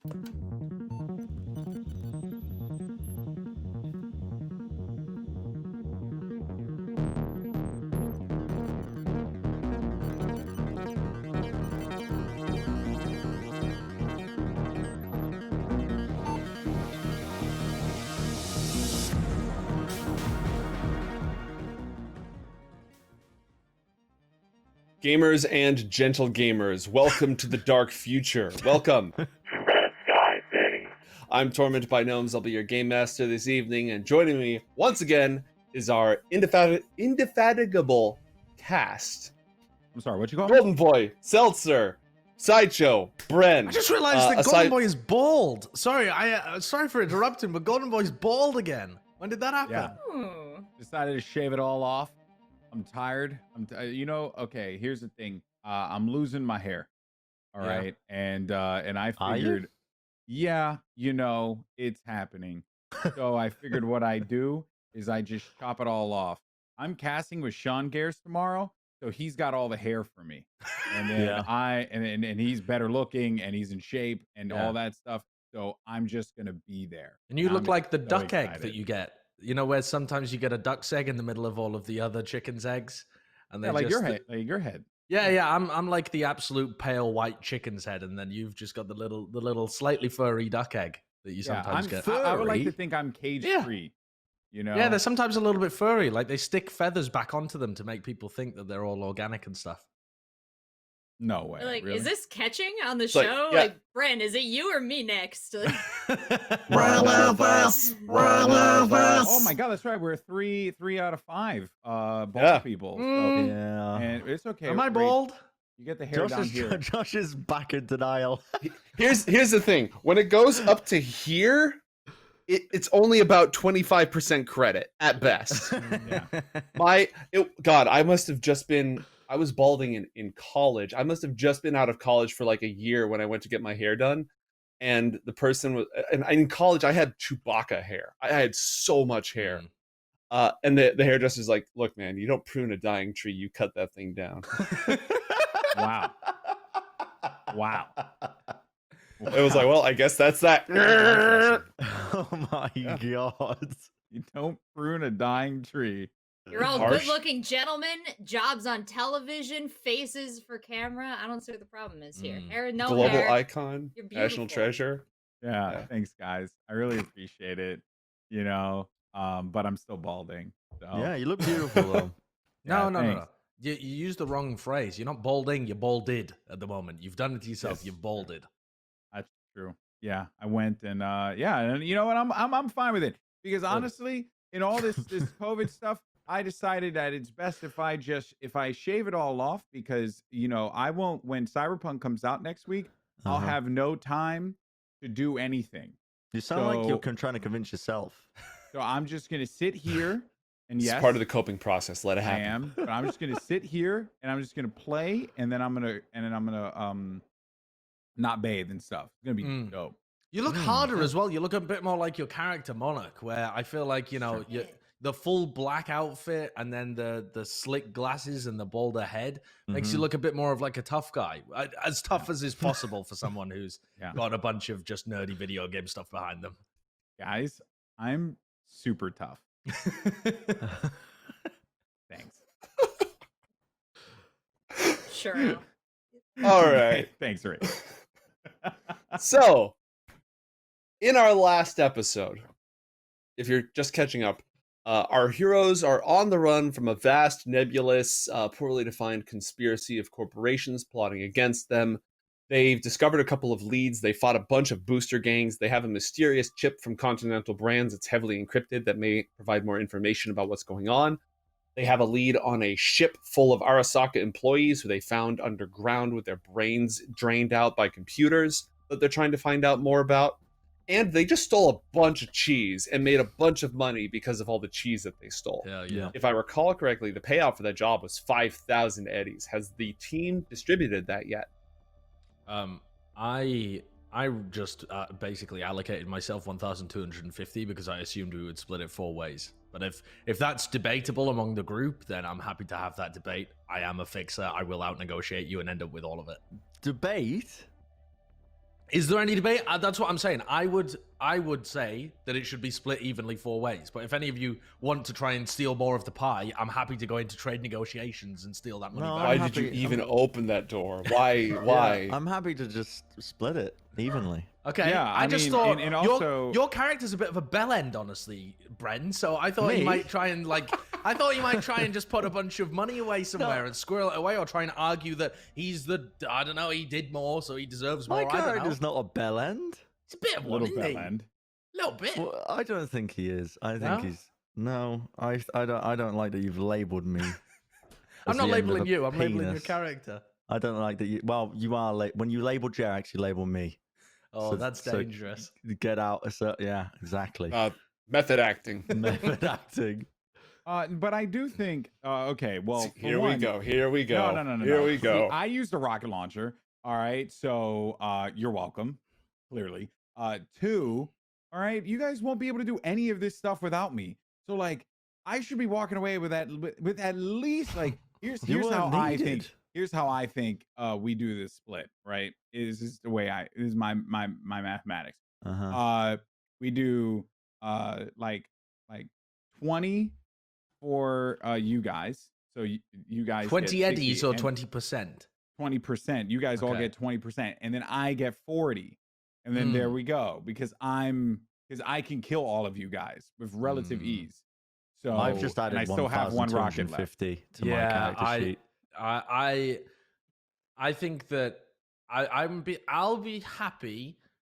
Gamers and gentle gamers, welcome to the dark future. Welcome. I'm Torment by Gnomes. I'll be your game master this evening, and joining me once again is our indefatigable cast. I'm sorry, what you call me? Golden Boy, Seltzer, Sideshow, Bren. I just realized that Golden Boy is bald. Sorry, sorry for interrupting, but Golden Boy's bald again. When did that happen? Yeah. Decided to shave it all off. I'm tired. Okay, here's the thing. I'm losing my hair. All right. And I figured, it's happening. So I figured what I do is I just chop it all off. I'm casting with Sean Gares tomorrow, so he's got all the hair for me. And then and he's better looking and he's in shape and all that stuff. So I'm just gonna be there. And you look like the duck egg that you get. You know, where sometimes you get a duck's egg in the middle of all of the other chicken's eggs, and they like your head. Yeah. I'm like the absolute pale white chicken's head, and then you've just got the little slightly furry duck egg that you sometimes get. I would like to think I'm cage free. You know? Yeah, they're sometimes a little bit furry. Like they stick feathers back onto them to make people think that they're all organic and stuff. No way. Like, really? Is this catching on the show? Like, Bren, is it you or me next? One of us. Oh my god, that's right. We're three out of 5 bald people. So, and it's okay. Am I bald? You get the hair down here. Josh is back in denial. Here's the thing. When it goes up to here, it's only about 25% credit at best. I must have just been. I was balding in college. I must have just been out of college for like a year when I went to get my hair done. And the person was, and in college, I had Chewbacca hair. I had so much hair. And the hairdresser's like, look, man, you don't prune a dying tree. You cut that thing down. Wow. It was like, well, I guess that's that. Oh my god. You don't prune a dying tree. You're all good-looking gentlemen, jobs on television, faces for camera. I don't see what the problem is here. Hair, no Global hair. icon, national treasure. Yeah, thanks, guys. I really appreciate it. But I'm still balding. So. Yeah, you look beautiful, though. No. You used the wrong phrase. You're not balding, you're balded at the moment. You've done it to yourself. Yes. You've balded. That's true. Yeah, I went and and you know what? I'm fine with it because honestly, in all this COVID stuff, I decided that it's best if I shave it all off because I won't, when Cyberpunk comes out next week, I'll have no time to do anything. You sound like you're trying to convince yourself. So I'm just gonna sit here and it's part of the coping process. Let it happen. I am, but I'm just gonna sit here and I'm just gonna play and then I'm gonna not bathe and stuff. It's gonna be dope. You look harder as well. You look a bit more like your character Monarch, where I feel like the full black outfit and then the slick glasses and the bolder head makes you look a bit more of like a tough guy, as tough as is possible for someone who's got a bunch of just nerdy video game stuff behind them. Guys, I'm super tough. Thanks. Sure. All right. Thanks, Rick. So, in our last episode, if you're just catching up, our heroes are on the run from a vast, nebulous, poorly defined conspiracy of corporations plotting against them. They've discovered a couple of leads. They fought a bunch of booster gangs. They have a mysterious chip from Continental Brands that's heavily encrypted that may provide more information about what's going on. They have a lead on a ship full of Arasaka employees who they found underground with their brains drained out by computers that they're trying to find out more about. And they just stole a bunch of cheese and made a bunch of money because of all the cheese that they stole. Hell yeah. If I recall correctly, the payout for that job was 5,000 eddies. Has the team distributed that yet? I just basically allocated myself 1,250 because I assumed we would split it 4 ways. But if that's debatable among the group, then I'm happy to have that debate. I am a fixer. I will out-negotiate you and end up with all of it. Debate? Is there any debate? That's what I'm saying. I would say that it should be split evenly 4 ways. But if any of you want to try and steal more of the pie, I'm happy to go into trade negotiations and steal that money No, back. Why I'm did you happy- even open that door? Why? Why? Yeah, I'm happy to just split it evenly. Okay, Yeah, I I just mean, thought and also- your character's a bit of a bell end, honestly, Bren. So I thought you Me? might try and just put a bunch of money away somewhere and squirrel it away, or try and argue that he's I don't know, he did more, so he deserves more. My I don't know. character's not a bell end. It's a bit of one, Little isn't he? bell end. Little bit. Well, I don't think he is. I think No? he's no. I don't like that you've labelled me. I'm as not the end of labeling a you. I'm labeling your penis. character. I don't like that you. Well, you are when you label Jerax, you label me. Oh, So- that's so dangerous. Get out. So, yeah, exactly. Method acting. Method acting. But I do think, okay, well, for Here we one- go. Here we go. No. Here we See, go. I used a rocket launcher. All right, so you're welcome. Clearly. 2, all right, you guys won't be able to do any of this stuff without me. So like, I should be walking away with at least like here's You how weren't I needed. think. Here's how I think we do this split. Right? Is the way is my mathematics. Uh-huh. We do like 20 for you guys. So you guys 20 get eddies 60, or and 20%. 20%. You guys all Okay. get 20%, and then I get 40, and then there we go because I can kill all of you guys with relative ease. So I've just added and I still have one rocket left. 1,250 to my Yeah, character sheet. I think that I'll be happy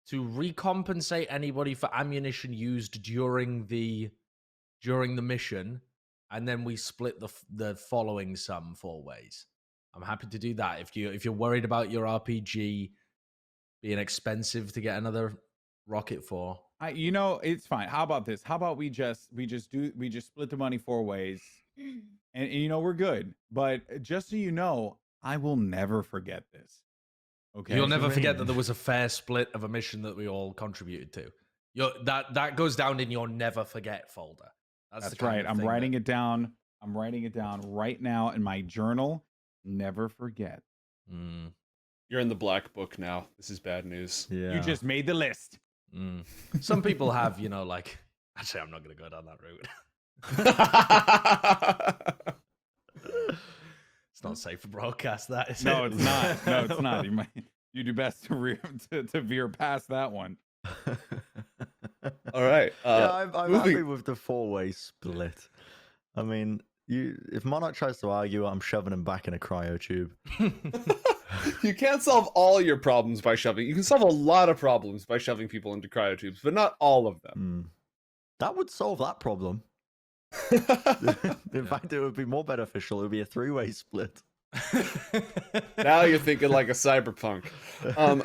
to recompensate anybody for ammunition used during the mission, and then we split the following sum 4 ways. I'm happy to do that. If you're worried about your RPG being expensive to get another rocket for. It's fine. How about this? How about we just split the money 4 ways, and we're good. But just so you know, I will never forget this. Okay, You'll never forget that Range. there was a fair split of a mission that we all contributed to. That goes down in your never forget folder. That's right. I'm writing it down. I'm writing it down right now in my journal. Never forget. You're in the black book now. This is bad news. Yeah. You just made the list. Some people have, like. Actually, I'm not going to go down that route. It's not safe for broadcast. That is. No, it's not. No, it's not. You do best to veer past that one. All right. Yeah, I'm happy moving- with the 4-way split. I mean, if Monarch tries to argue, I'm shoving him back in a cryo tube. You can't solve all your problems by shoving. You can solve a lot of problems by shoving people into cryotubes, but not all of them. That would solve that problem. In fact, it would be more beneficial. It would be a 3-way split. Now you're thinking like a cyberpunk.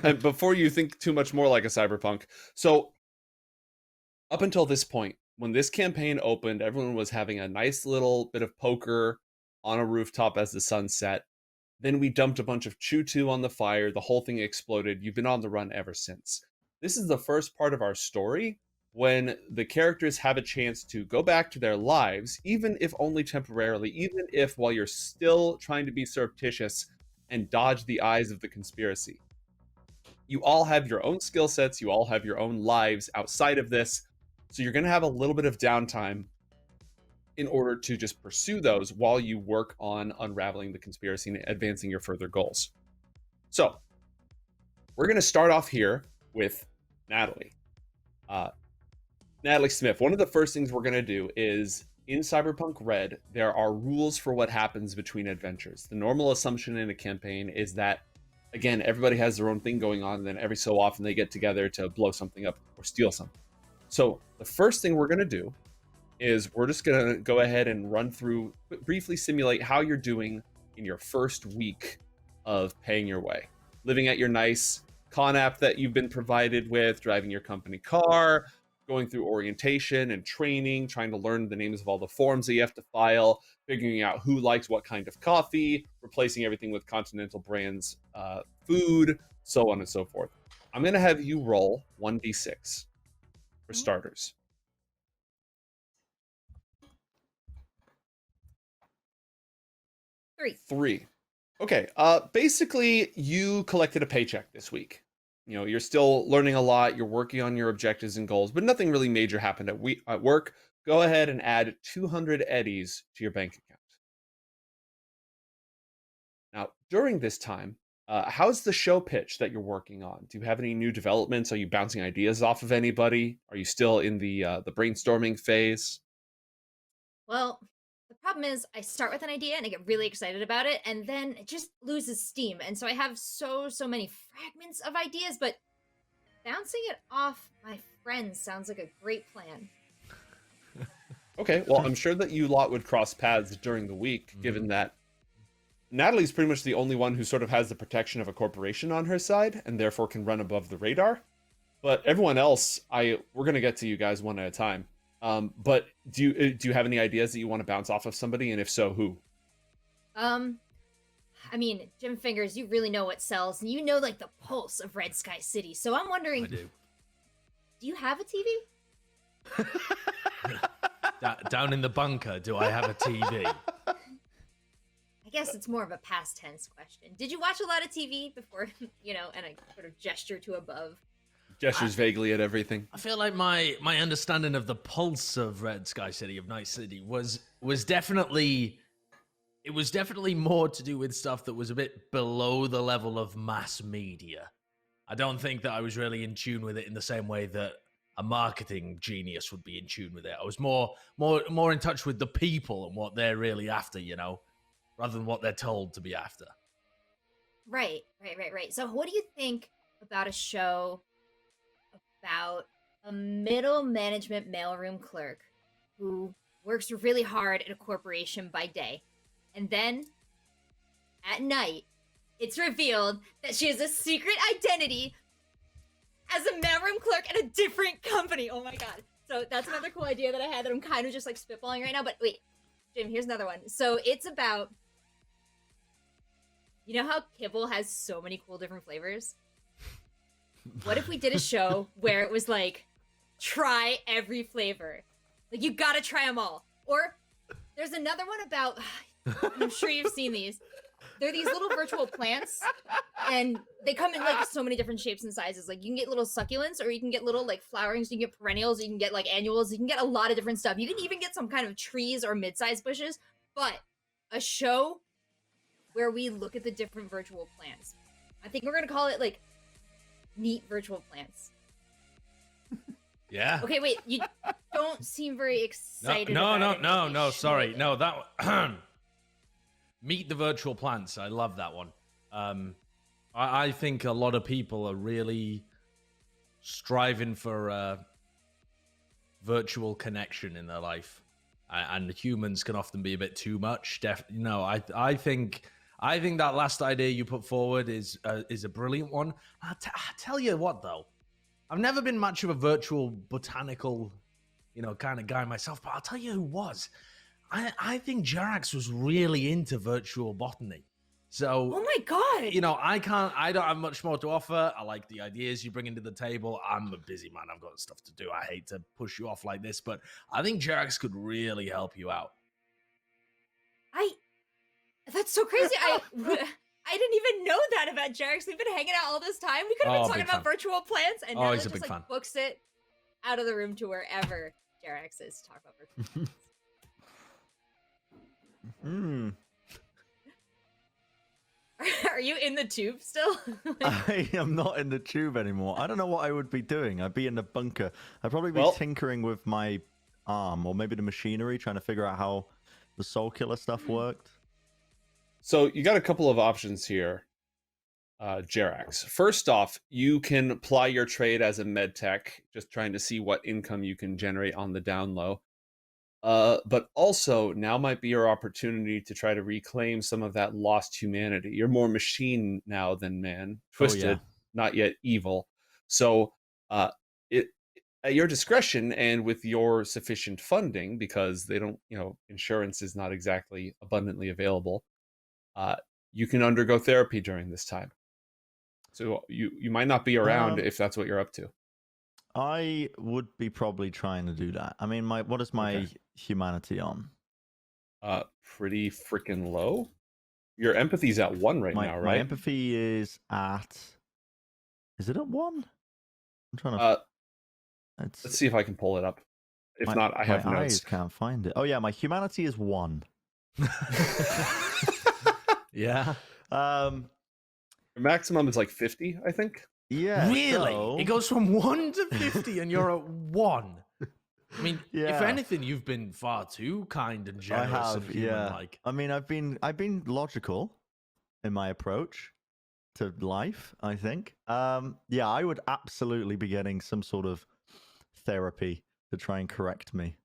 And before you think too much more like a cyberpunk. So up until this point, when this campaign opened, everyone was having a nice little bit of poker on a rooftop as the sun set. Then we dumped a bunch of choo-choo on the fire. The whole thing exploded. You've been on the run ever since. This is the first part of our story when the characters have a chance to go back to their lives, even if only temporarily, even if while you're still trying to be surreptitious and dodge the eyes of the conspiracy. You all have your own skill sets. You all have your own lives outside of this. So you're going to have a little bit of downtime in order to just pursue those while you work on unraveling the conspiracy and advancing your further goals. So we're going to start off here with Natalie. Natalie Smith, one of the first things we're going to do is in Cyberpunk Red, there are rules for what happens between adventures. The normal assumption in a campaign is that, again, everybody has their own thing going on, and then every so often they get together to blow something up or steal something. So the first thing we're going to do is we're just going to go ahead and run through, briefly simulate how you're doing in your first week of paying your way. Living at your nice con app that you've been provided with, driving your company car, going through orientation and training, trying to learn the names of all the forms that you have to file, figuring out who likes what kind of coffee, replacing everything with Continental Brands food, so on and so forth. I'm going to have you roll 1d6 for starters. 3. 3. Okay. Basically, you collected a paycheck this week. you're still learning a lot. You're working on your objectives and goals, but nothing really major happened at work. Go ahead and add 200 eddies to your bank account. Now, during this time, how's the show pitch that you're working on? Do you have any new developments? Are you bouncing ideas off of anybody? Are you still in the brainstorming phase? Well, the problem is I start with an idea and I get really excited about it, and then it just loses steam. And so I have so many fragments of ideas, but bouncing it off my friends sounds like a great plan. Okay, well, I'm sure that you lot would cross paths during the week, given that Natalie's pretty much the only one who sort of has the protection of a corporation on her side, and therefore can run above the radar. But everyone else, we're gonna get to you guys one at a time. But do you have any ideas that you want to bounce off of somebody, and if so, who? I mean, Jim Fingers, you really know what sells, and you know like the pulse of Red Sky City. So I'm wondering, I do. Do you have a TV? Down in the bunker, do I have a TV? I guess it's more of a past tense question. Did you watch a lot of TV before, and I sort of gesture to above? Gestures vaguely at everything. I feel like my understanding of the pulse of Red Sky City, of Night City, was definitely more to do with stuff that was a bit below the level of mass media. I don't think that I was really in tune with it in the same way that a marketing genius would be in tune with it. I was more in touch with the people and what they're really after, rather than what they're told to be after. Right. So what do you think about a show about a middle management mailroom clerk who works really hard at a corporation by day, and then at night it's revealed that she has a secret identity as a mailroom clerk at a different company? Oh my god. So that's another cool idea that I had that I'm kind of just like spitballing right now. But wait, Jim, here's another one. So it's about, you know how kibble has so many cool different flavors? What if we did a show where it was like, try every flavor? Like, you gotta try them all. Or there's another one about, I'm sure you've seen these. They're these little virtual plants, and they come in like so many different shapes and sizes. Like, you can get little succulents, or you can get little like flowerings, you can get perennials, you can get like annuals, you can get a lot of different stuff. You can even get some kind of trees or mid-sized bushes. But a show where we look at the different virtual plants. I think we're gonna call it like Neat Virtual Plants. Yeah. Okay, wait, you don't seem very excited. No, sorry. No, that Meet the Virtual Plants. I love that one. I think a lot of people are really striving for a virtual connection in their life, and humans can often be a bit too much. I think that last idea you put forward is a brilliant one. I tell you what, though, I've never been much of a virtual botanical, kind of guy myself, but I'll tell you who was. I think Jerax was really into virtual botany. So, oh my god, I don't have much more to offer. I like the ideas you bring into the table. I'm a busy man. I've got stuff to do. I hate to push you off like this, but I think Jerax could really help you out. That's so crazy. I didn't even know that about Jerax. We've been hanging out all this time. We could have been talking about virtual plants, and now he's he a just big fan. Books it out of the room to wherever Jerax is to talk about virtual plants. Are you in the tube still? I am not in the tube anymore. I don't know what I would be doing. I'd be in the bunker. I'd probably be tinkering with my arm, or maybe the machinery, trying to figure out how the Soul Killer stuff worked. So you got a couple of options here, Jerax. First off, you can ply your trade as a med tech, just trying to see what income you can generate on the down low. But also, now might be your opportunity to try to reclaim some of that lost humanity. You're more machine now than man, twisted, not yet evil. So, it at your discretion and with your sufficient funding, because they don't, insurance is not exactly abundantly available. You can undergo therapy during this time. So you might not be around if that's what you're up to. I would be probably trying to do that. I mean, what is my humanity on? Pretty freaking low. Your empathy's at 1 right now, right? My empathy is at Is it at 1? I'm trying to. Let's see if I can pull it up. If not, I have my notes. eyes can't find it. Oh yeah, my humanity is 1. Yeah. Your maximum is like 50, I think. Yeah. Really? so- It goes from 1 to 50 and you're at 1. I mean, if Yeah. anything, you've been far too kind and I generous and have, yeah. human-like. I mean, I've been logical in my approach to life, I think. Yeah, I would absolutely be getting some sort of therapy to try and correct me.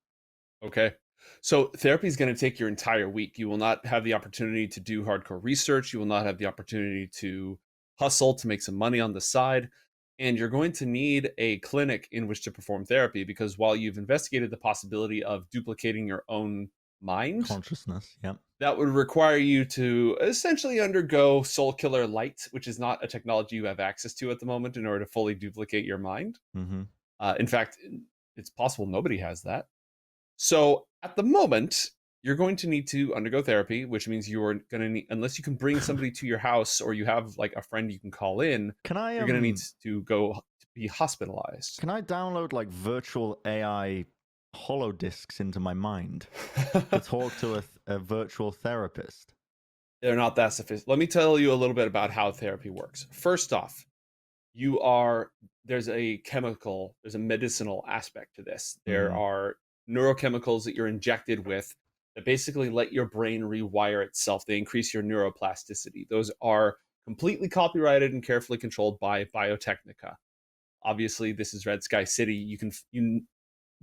Okay. So therapy is going to take your entire week. You will not have the opportunity to do hardcore research. You will not have the opportunity to hustle to make some money on the side. And you're going to need a clinic in which to perform therapy because while you've investigated the possibility of duplicating your own mind, Consciousness, yeah. that would require you to essentially undergo Soul Killer Light, which is not a technology you have access to at the moment in order to fully duplicate your mind. Mm-hmm. In fact, it's possible nobody has that. So at the moment, you're going to need to undergo therapy, which means you're going to need, unless you can bring somebody to your house or you have like a friend you can call in, Can I? you're going to need to go to be hospitalized. Can I download like virtual AI holodiscs into my mind to talk to a virtual therapist? They're not that sophisticated. Let me tell you a little bit about how therapy works. First off, there's a medicinal aspect to this. There are neurochemicals that you're injected with that basically let your brain rewire itself. They increase your neuroplasticity. Those are completely copyrighted and carefully controlled by Biotechnica. Obviously, this is Red Sky City.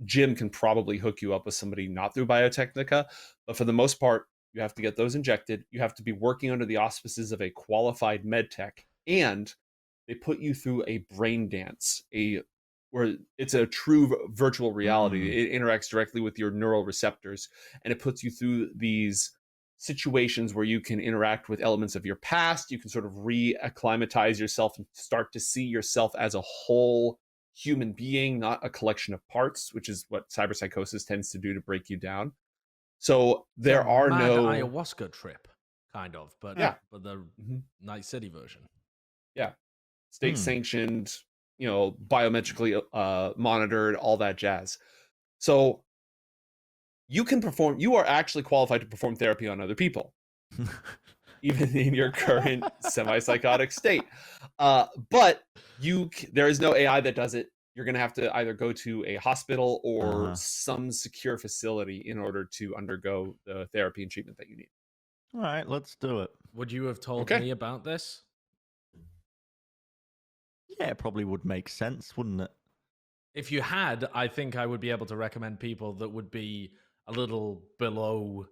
Jim can probably hook you up with somebody not through Biotechnica, but for the most part, you have to get those injected. You have to be working under the auspices of a qualified med tech, and they put you through a brain dance, where it's a true virtual reality. It interacts directly with your neural receptors, and it puts you through these situations where you can interact with elements of your past. You can sort of re-acclimatize yourself and start to see yourself as a whole human being, not a collection of parts, which is what cyberpsychosis tends to do to break you down. So there are mad no ayahuasca trip, kind of, but Yeah. but the Night City version. state sanctioned, biometrically monitored, all that jazz. So you are actually qualified to perform therapy on other people, even in your current semi-psychotic state. But there is no AI that does it. You're going to have to either go to a hospital or some secure facility in order to undergo the therapy and treatment that you need. All right, let's do it. Would you have told Okay. me about this? Yeah, it probably would make sense, wouldn't it? If you had, I think I would be able to recommend people that would be a little below,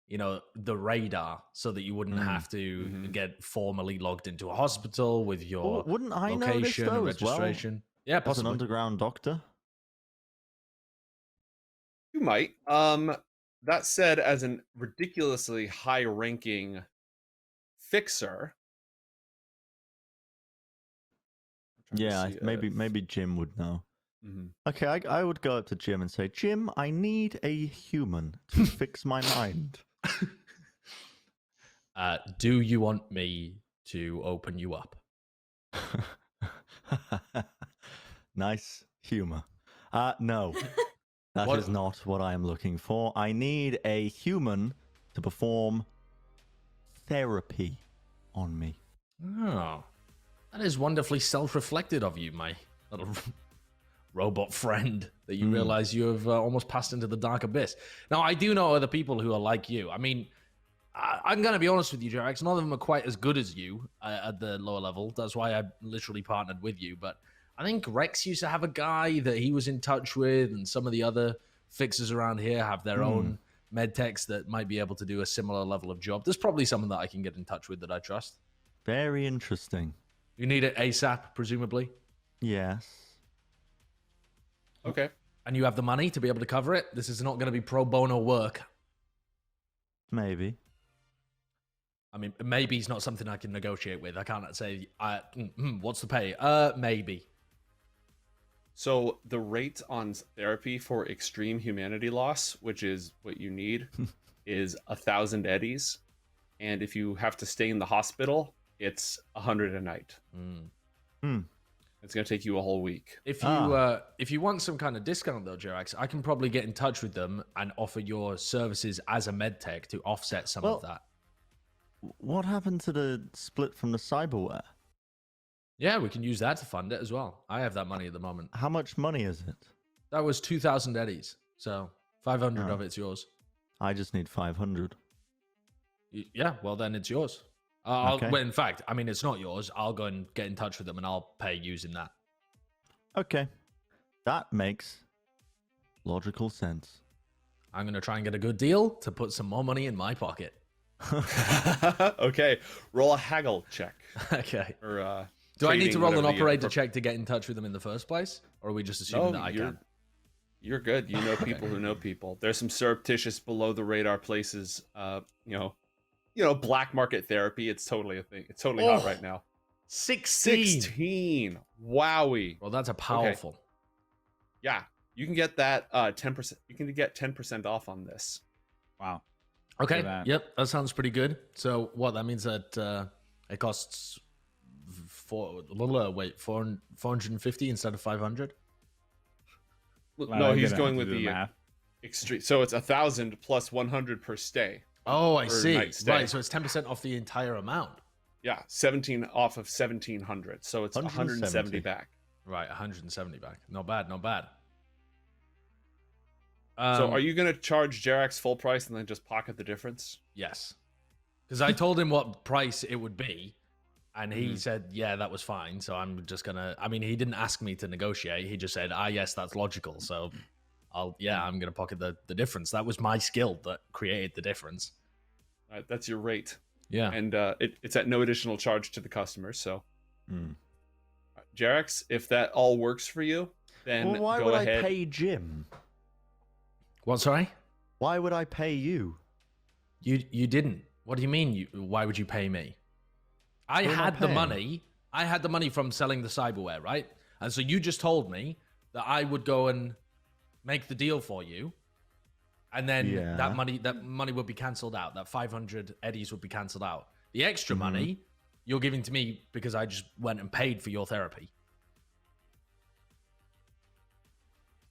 the radar, so that you wouldn't have to get formally logged into a hospital with your Well, wouldn't I know this location and though as well? registration. Yeah, As an possibly. underground doctor? You might. That said, as an ridiculously high-ranking fixer, I'm trying to Yeah, see, maybe Jim would know. mhm. Okay, I would go up to Jim and say, Jim, I need a human to fix my mind. Do you want me to open you up? Nice humor. No, that is not what I am looking for. I need a human to perform therapy on me. Oh, that is wonderfully self-reflected of you, my little robot friend, that you realize you have almost passed into the dark abyss. Now, I do know other people who are like you. I mean, I'm going to be honest with you, Jerax. None of them are quite as good as you at the lower level. That's why I literally partnered with you. But I think Rex used to have a guy that he was in touch with, and some of the other fixers around here have their own med techs that might be able to do a similar level of job. There's probably someone that I can get in touch with that I trust. Very interesting. You need it ASAP, presumably. Yes. Okay. And you have the money to be able to cover it. This is not going to be pro bono work. Maybe. I mean, maybe it's not something I can negotiate with. I can't say, what's the pay? Maybe. So the rate on therapy for extreme humanity loss, which is what you need, is 1,000 eddies. And if you have to stay in the hospital, it's 100 a night. It's going to take you a whole week. If you want some kind of discount though, Jerax, I can probably get in touch with them and offer your services as a med tech to offset some of that. What happened to the split from the cyberware? Yeah, we can use that to fund it as well. I have that money at the moment. How much money is it? That was 2,000 eddies, so 500 Oh. of it's yours. I just need 500. Yeah, well then it's yours. Okay. Well, in fact, I mean it's not yours. I'll go and get in touch with them, and I'll pay using that. Okay. That makes logical sense. I'm gonna try and get a good deal to put some more money in my pocket. Okay, roll a haggle check. Okay. Or, Do I need to trading, roll an whatever the- operator check to get in touch with them in the first place, or are we just assuming that I you're, can? You're good. You know people who know people. There's some surreptitious below the radar places. Black market therapy. It's totally a thing. It's totally hot right now. 16. Wowie. Well, that's a powerful. Yeah, you can get that 10%. You can get 10% off on this. Wow. Okay. That. Yep, that sounds pretty good. So what that means that it costs 450 instead of 500. No, he's going with the the math. extreme. So it's 1,000 plus 100 per stay. Oh, I per see. night stay. Right, so it's 10% off the entire amount. Yeah, 17 off of 1,700. So it's 170 170 back. Right, 170 back. Not bad, not bad. So are you going to charge Jerax full price and then just pocket the difference? Yes. Because I told him what price it would be, and he said, yeah, that was fine. So I'm just going to, I mean, he didn't ask me to negotiate. He just said, yes, that's logical. So I'm going to pocket the difference. That was my skill that created the difference. That's your rate. Yeah. And it's at no additional charge to the customer. So, Hmm. Jerax, if that all works for you, then Well, why go would ahead. I pay Jim? What, sorry? Why would I pay you? You didn't. What do you mean? Why would you pay me? I Who am I had the paying? money. I had the money from selling the cyberware, right? And so you just told me that I would go and make the deal for you, and then Yeah. that money would be cancelled out. That 500 eddies would be cancelled out. The extra money you're giving to me because I just went and paid for your therapy.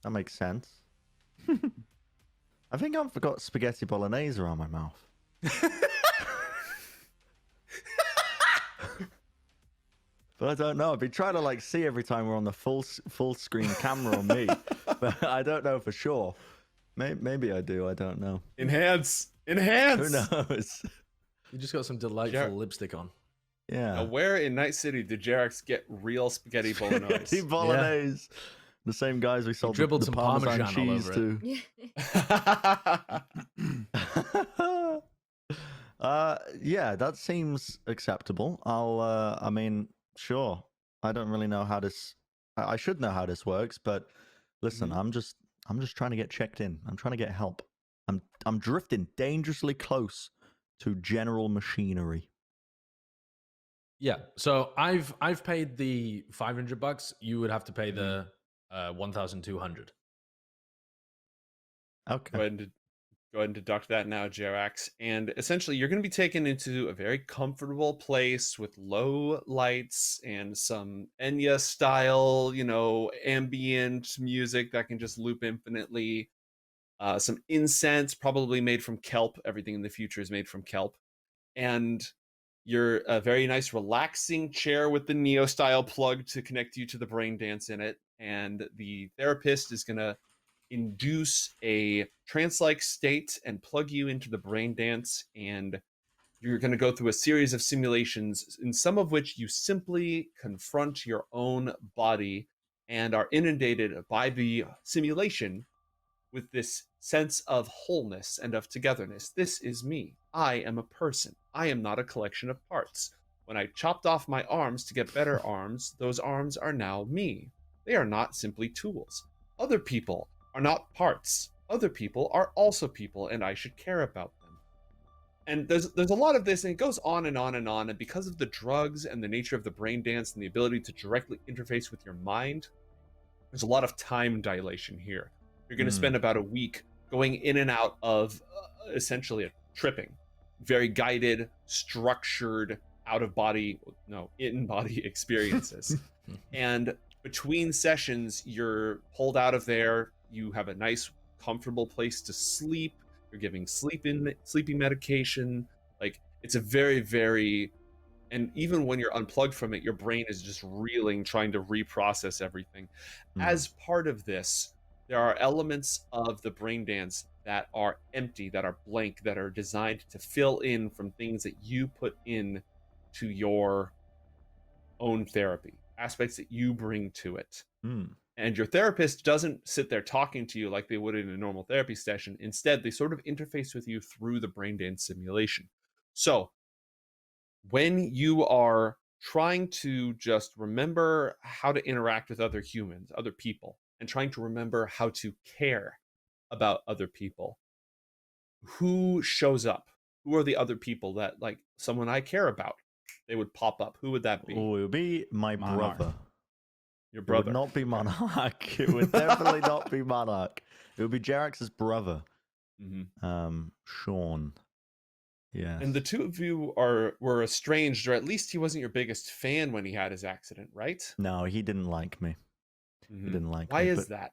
That makes sense. I think I've got spaghetti bolognese around my mouth. But I don't know. I've been trying to see every time we're on the full screen camera on me, but I don't know for sure. Maybe I do. I don't know. Enhance. Who knows? You just got some delightful Jer- lipstick on. Yeah. Now, where in Night City did Jerax get real spaghetti Spaghetti bolognese? bolognese. The same guys we sold dribbled the some Parmesan Parmesan all cheese over to. Yeah, that seems acceptable. I mean, sure. I don't really know how this. I should know how this works, but listen, I'm just trying to get checked in. I'm trying to get help. I'm drifting dangerously close to general machinery. Yeah. So I've paid the $500. You would have to pay the 1,200. Okay. Go ahead and deduct that now, Jerax. And essentially, you're going to be taken into a very comfortable place with low lights and some Enya style, ambient music that can just loop infinitely. Some incense, probably made from kelp. Everything in the future is made from kelp. And a very nice, relaxing chair with the Neo style plug to connect you to the brain dance in it. And the therapist is going to induce a trance-like state and plug you into the brain dance, and you're going to go through a series of simulations, in some of which you simply confront your own body and are inundated by the simulation with this sense of wholeness and of togetherness. This is me. I am a person. I am not a collection of parts. When I chopped off my arms to get better arms, those arms are now me. They are not simply tools. Other people are not parts. Other people are also people, and I should care about them. And there's a lot of this, and it goes on and on and on. And because of the drugs and the nature of the brain dance and the ability to directly interface with your mind, there's a lot of time dilation here. You're going to spend about a week going in and out of essentially a tripping, very guided, structured in-body experiences. And between sessions, you're pulled out of there. You have a nice, comfortable place to sleep. You're giving sleeping medication. Like, it's a very, very, and even when you're unplugged from it, your brain is just reeling, trying to reprocess everything. As part of this, there are elements of the brain dance that are empty, that are blank, that are designed to fill in from things that you put in to your own therapy, aspects that you bring to it. And your therapist doesn't sit there talking to you like they would in a normal therapy session. Instead, they sort of interface with you through the brain dance simulation. So when you are trying to just remember how to interact with other humans, other people, and trying to remember how to care about other people, who shows up? Who are the other people that, like, someone I care about? They would pop up. Who would that be? Oh, it would be my Monarch. brother. Your It brother. would not be Monarch. It would definitely not be Monarch. It would be Jerax's brother, Sean. Yeah. And the two of you were estranged, or at least he wasn't your biggest fan when he had his accident, right? No, he didn't like me. He didn't like Why me. is that?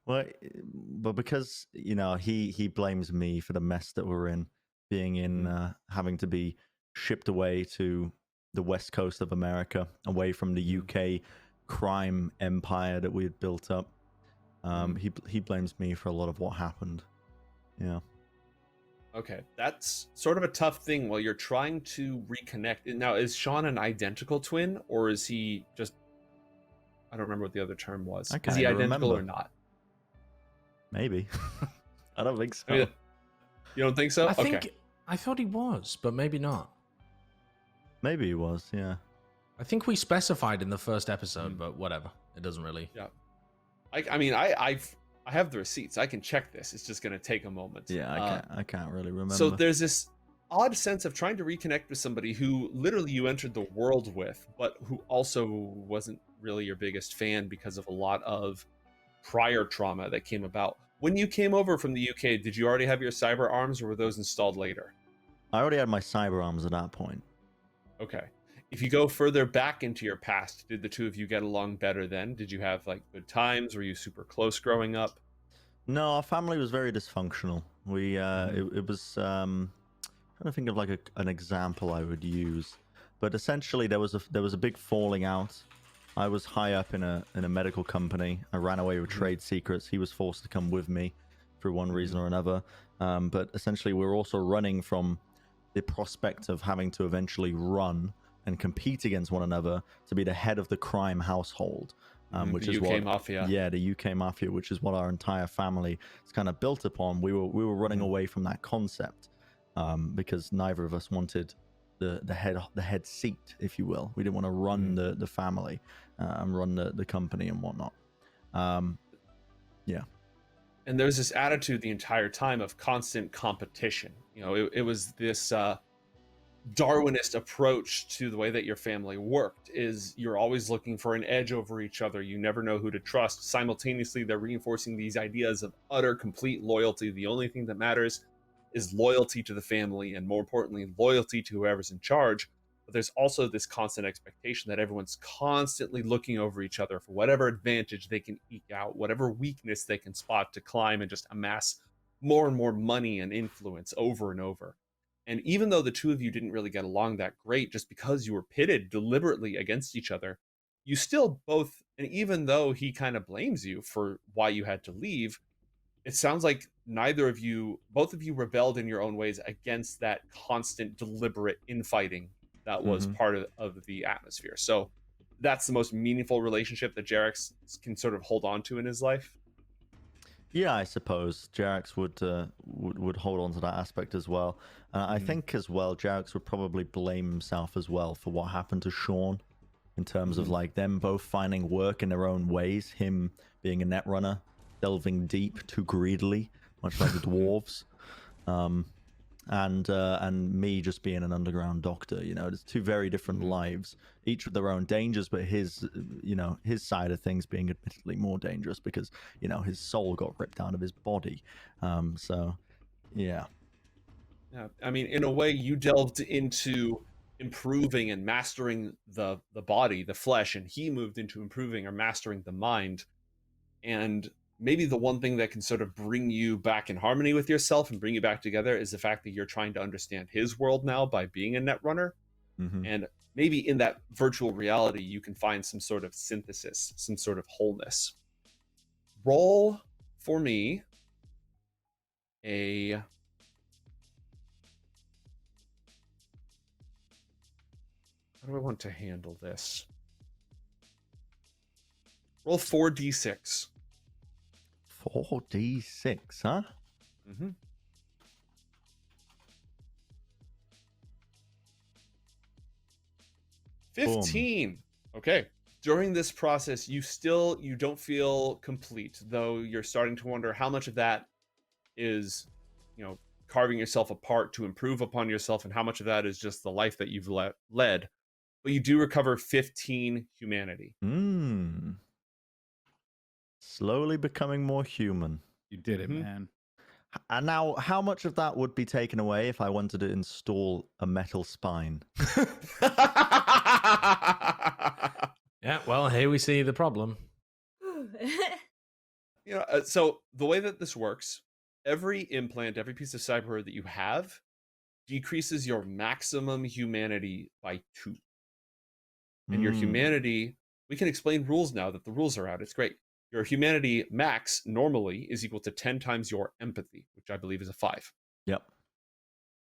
Well, but because, you know, he blames me for the mess that we're in, being in, having to be shipped away to the west coast of America, away from the UK crime empire that we had built up. He blames me for a lot of what happened. Yeah. Okay, that's sort of a tough thing while you're trying to reconnect. Now, is Sean an identical twin, or is he just, I don't remember what the other term was. I Is can't he even identical or remember. not? Maybe. I don't think so. I mean, you don't think so? I thought he was, but maybe not. Maybe he was, yeah. I think we specified in the first episode, but whatever. It doesn't really. Yeah. I mean, I have the receipts. I can check this. It's just going to take a moment. Yeah, I can't really remember. So there's this odd sense of trying to reconnect with somebody who literally you entered the world with, but who also wasn't really your biggest fan because of a lot of prior trauma that came about. When you came over from the UK, did you already have your cyber arms, or were those installed later? I already had my cyber arms at that point. Okay. If you go further back into your past, did the two of you get along better then? Did you have, like, good times? Were you super close growing up? No, our family was very dysfunctional. We it was trying to think of like an example I would use, but essentially there was a big falling out. I was high up in a medical company. I ran away with trade secrets. He was forced to come with me for one reason or another. But essentially, we were also running from the prospect of having to eventually run and compete against one another to be the head of the crime household, which the is UK what, mafia. Yeah, the UK mafia, which is what our entire family is kind of built upon. We were running away from that concept because neither of us wanted the head seat, if you will. We didn't want to run the family and run the company and whatnot. Yeah. And there's this attitude the entire time of constant competition. You know, it was this Darwinist approach to the way that your family worked. Is you're always looking for an edge over each other. You never know who to trust. Simultaneously, they're reinforcing these ideas of utter, complete loyalty. The only thing that matters is loyalty to the family, and more importantly, loyalty to whoever's in charge. But there's also this constant expectation that everyone's constantly looking over each other for whatever advantage they can eke out, whatever weakness they can spot to climb and just amass more and more money and influence over and over. And even though the two of you didn't really get along that great, just because you were pitted deliberately against each other, you still both, and even though he kind of blames you for why you had to leave, it sounds like both of you rebelled in your own ways against that constant, deliberate infighting that was part of the atmosphere. So that's the most meaningful relationship that Jerax can sort of hold on to in his life. Yeah, I suppose Jerax would hold on to that aspect as well. I think as well, Jerax would probably blame himself as well for what happened to Sean, in terms of like them both finding work in their own ways. Him being a net runner, delving deep too greedily, much like the dwarves, and me just being an underground doctor. You know, it's two very different lives, each with their own dangers, but his side of things being admittedly more dangerous because, you know, his soul got ripped out of his body. So, yeah. Yeah, I mean, in a way, you delved into improving and mastering the body, the flesh, and he moved into improving or mastering the mind. And maybe the one thing that can sort of bring you back in harmony with yourself and bring you back together is the fact that you're trying to understand his world now by being a netrunner. And maybe in that virtual reality, you can find some sort of synthesis, some sort of wholeness. Roll for me a... How do I want to handle this? Roll 4d6. 4d6, huh? Mm-hmm. 15. Okay. During this process, you don't feel complete, though you're starting to wonder how much of that is, carving yourself apart to improve upon yourself, and how much of that is just the life that you've led. But you do recover 15 humanity. Slowly becoming more human. You did it, man. And now, how much of that would be taken away if I wanted to install a metal spine? Yeah, well, here we see the problem. So the way that this works, every implant, every piece of cyberware that you have decreases your maximum humanity by 2. And your humanity, we can explain rules now that the rules are out. It's great. Your humanity max normally is equal to 10 times your empathy, which I believe is a 5. Yep.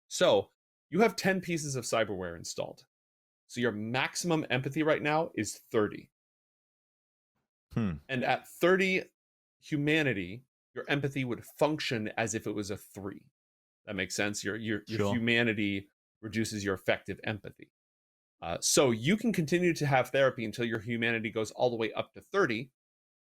So you have 10 pieces of cyberware installed. So your maximum empathy right now is 30. And at 30 humanity, your empathy would function as if it was a 3. That makes sense. Your Sure. humanity reduces your effective empathy. So you can continue to have therapy until your humanity goes all the way up to 30.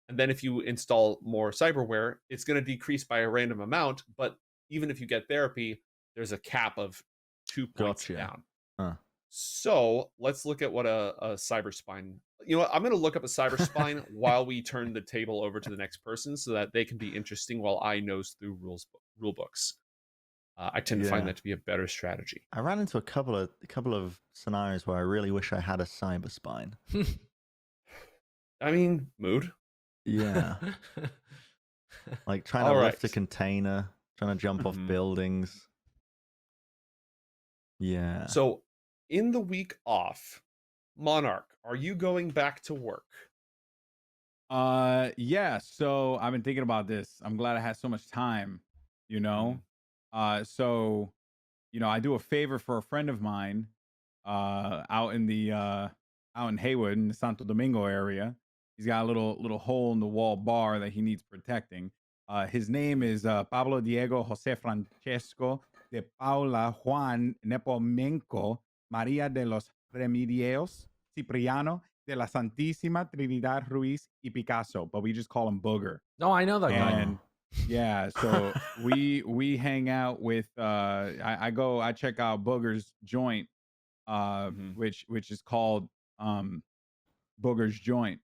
And then if you install more cyberware, it's going to decrease by a random amount. But even if you get therapy, there's a cap of 2 points down. So let's look at what a cyber spine... You know what? I'm going to look up a cyber spine while we turn the table over to the next person so that they can be interesting while I nose through rule books. I tend to find that to be a better strategy. I ran into a couple of scenarios where I really wish I had a cyber spine. I mean, mood. Yeah. Like trying to lift a container, trying to jump off buildings. Yeah. So in the week off, Monarch, are you going back to work? Yeah, so I've been thinking about this. I'm glad I had so much time, So, I do a favor for a friend of mine out in Haywood in the Santo Domingo area. He's got a little hole in the wall bar that he needs protecting. His name is Pablo Diego Jose Francesco de Paula Juan Nepomenco Maria de los Remedios Cipriano de la Santísima Trinidad Ruiz y Picasso, but we just call him Booger. No, I know that guy. And yeah, so we hang out with I check out Booger's joint, which is called Booger's Joint.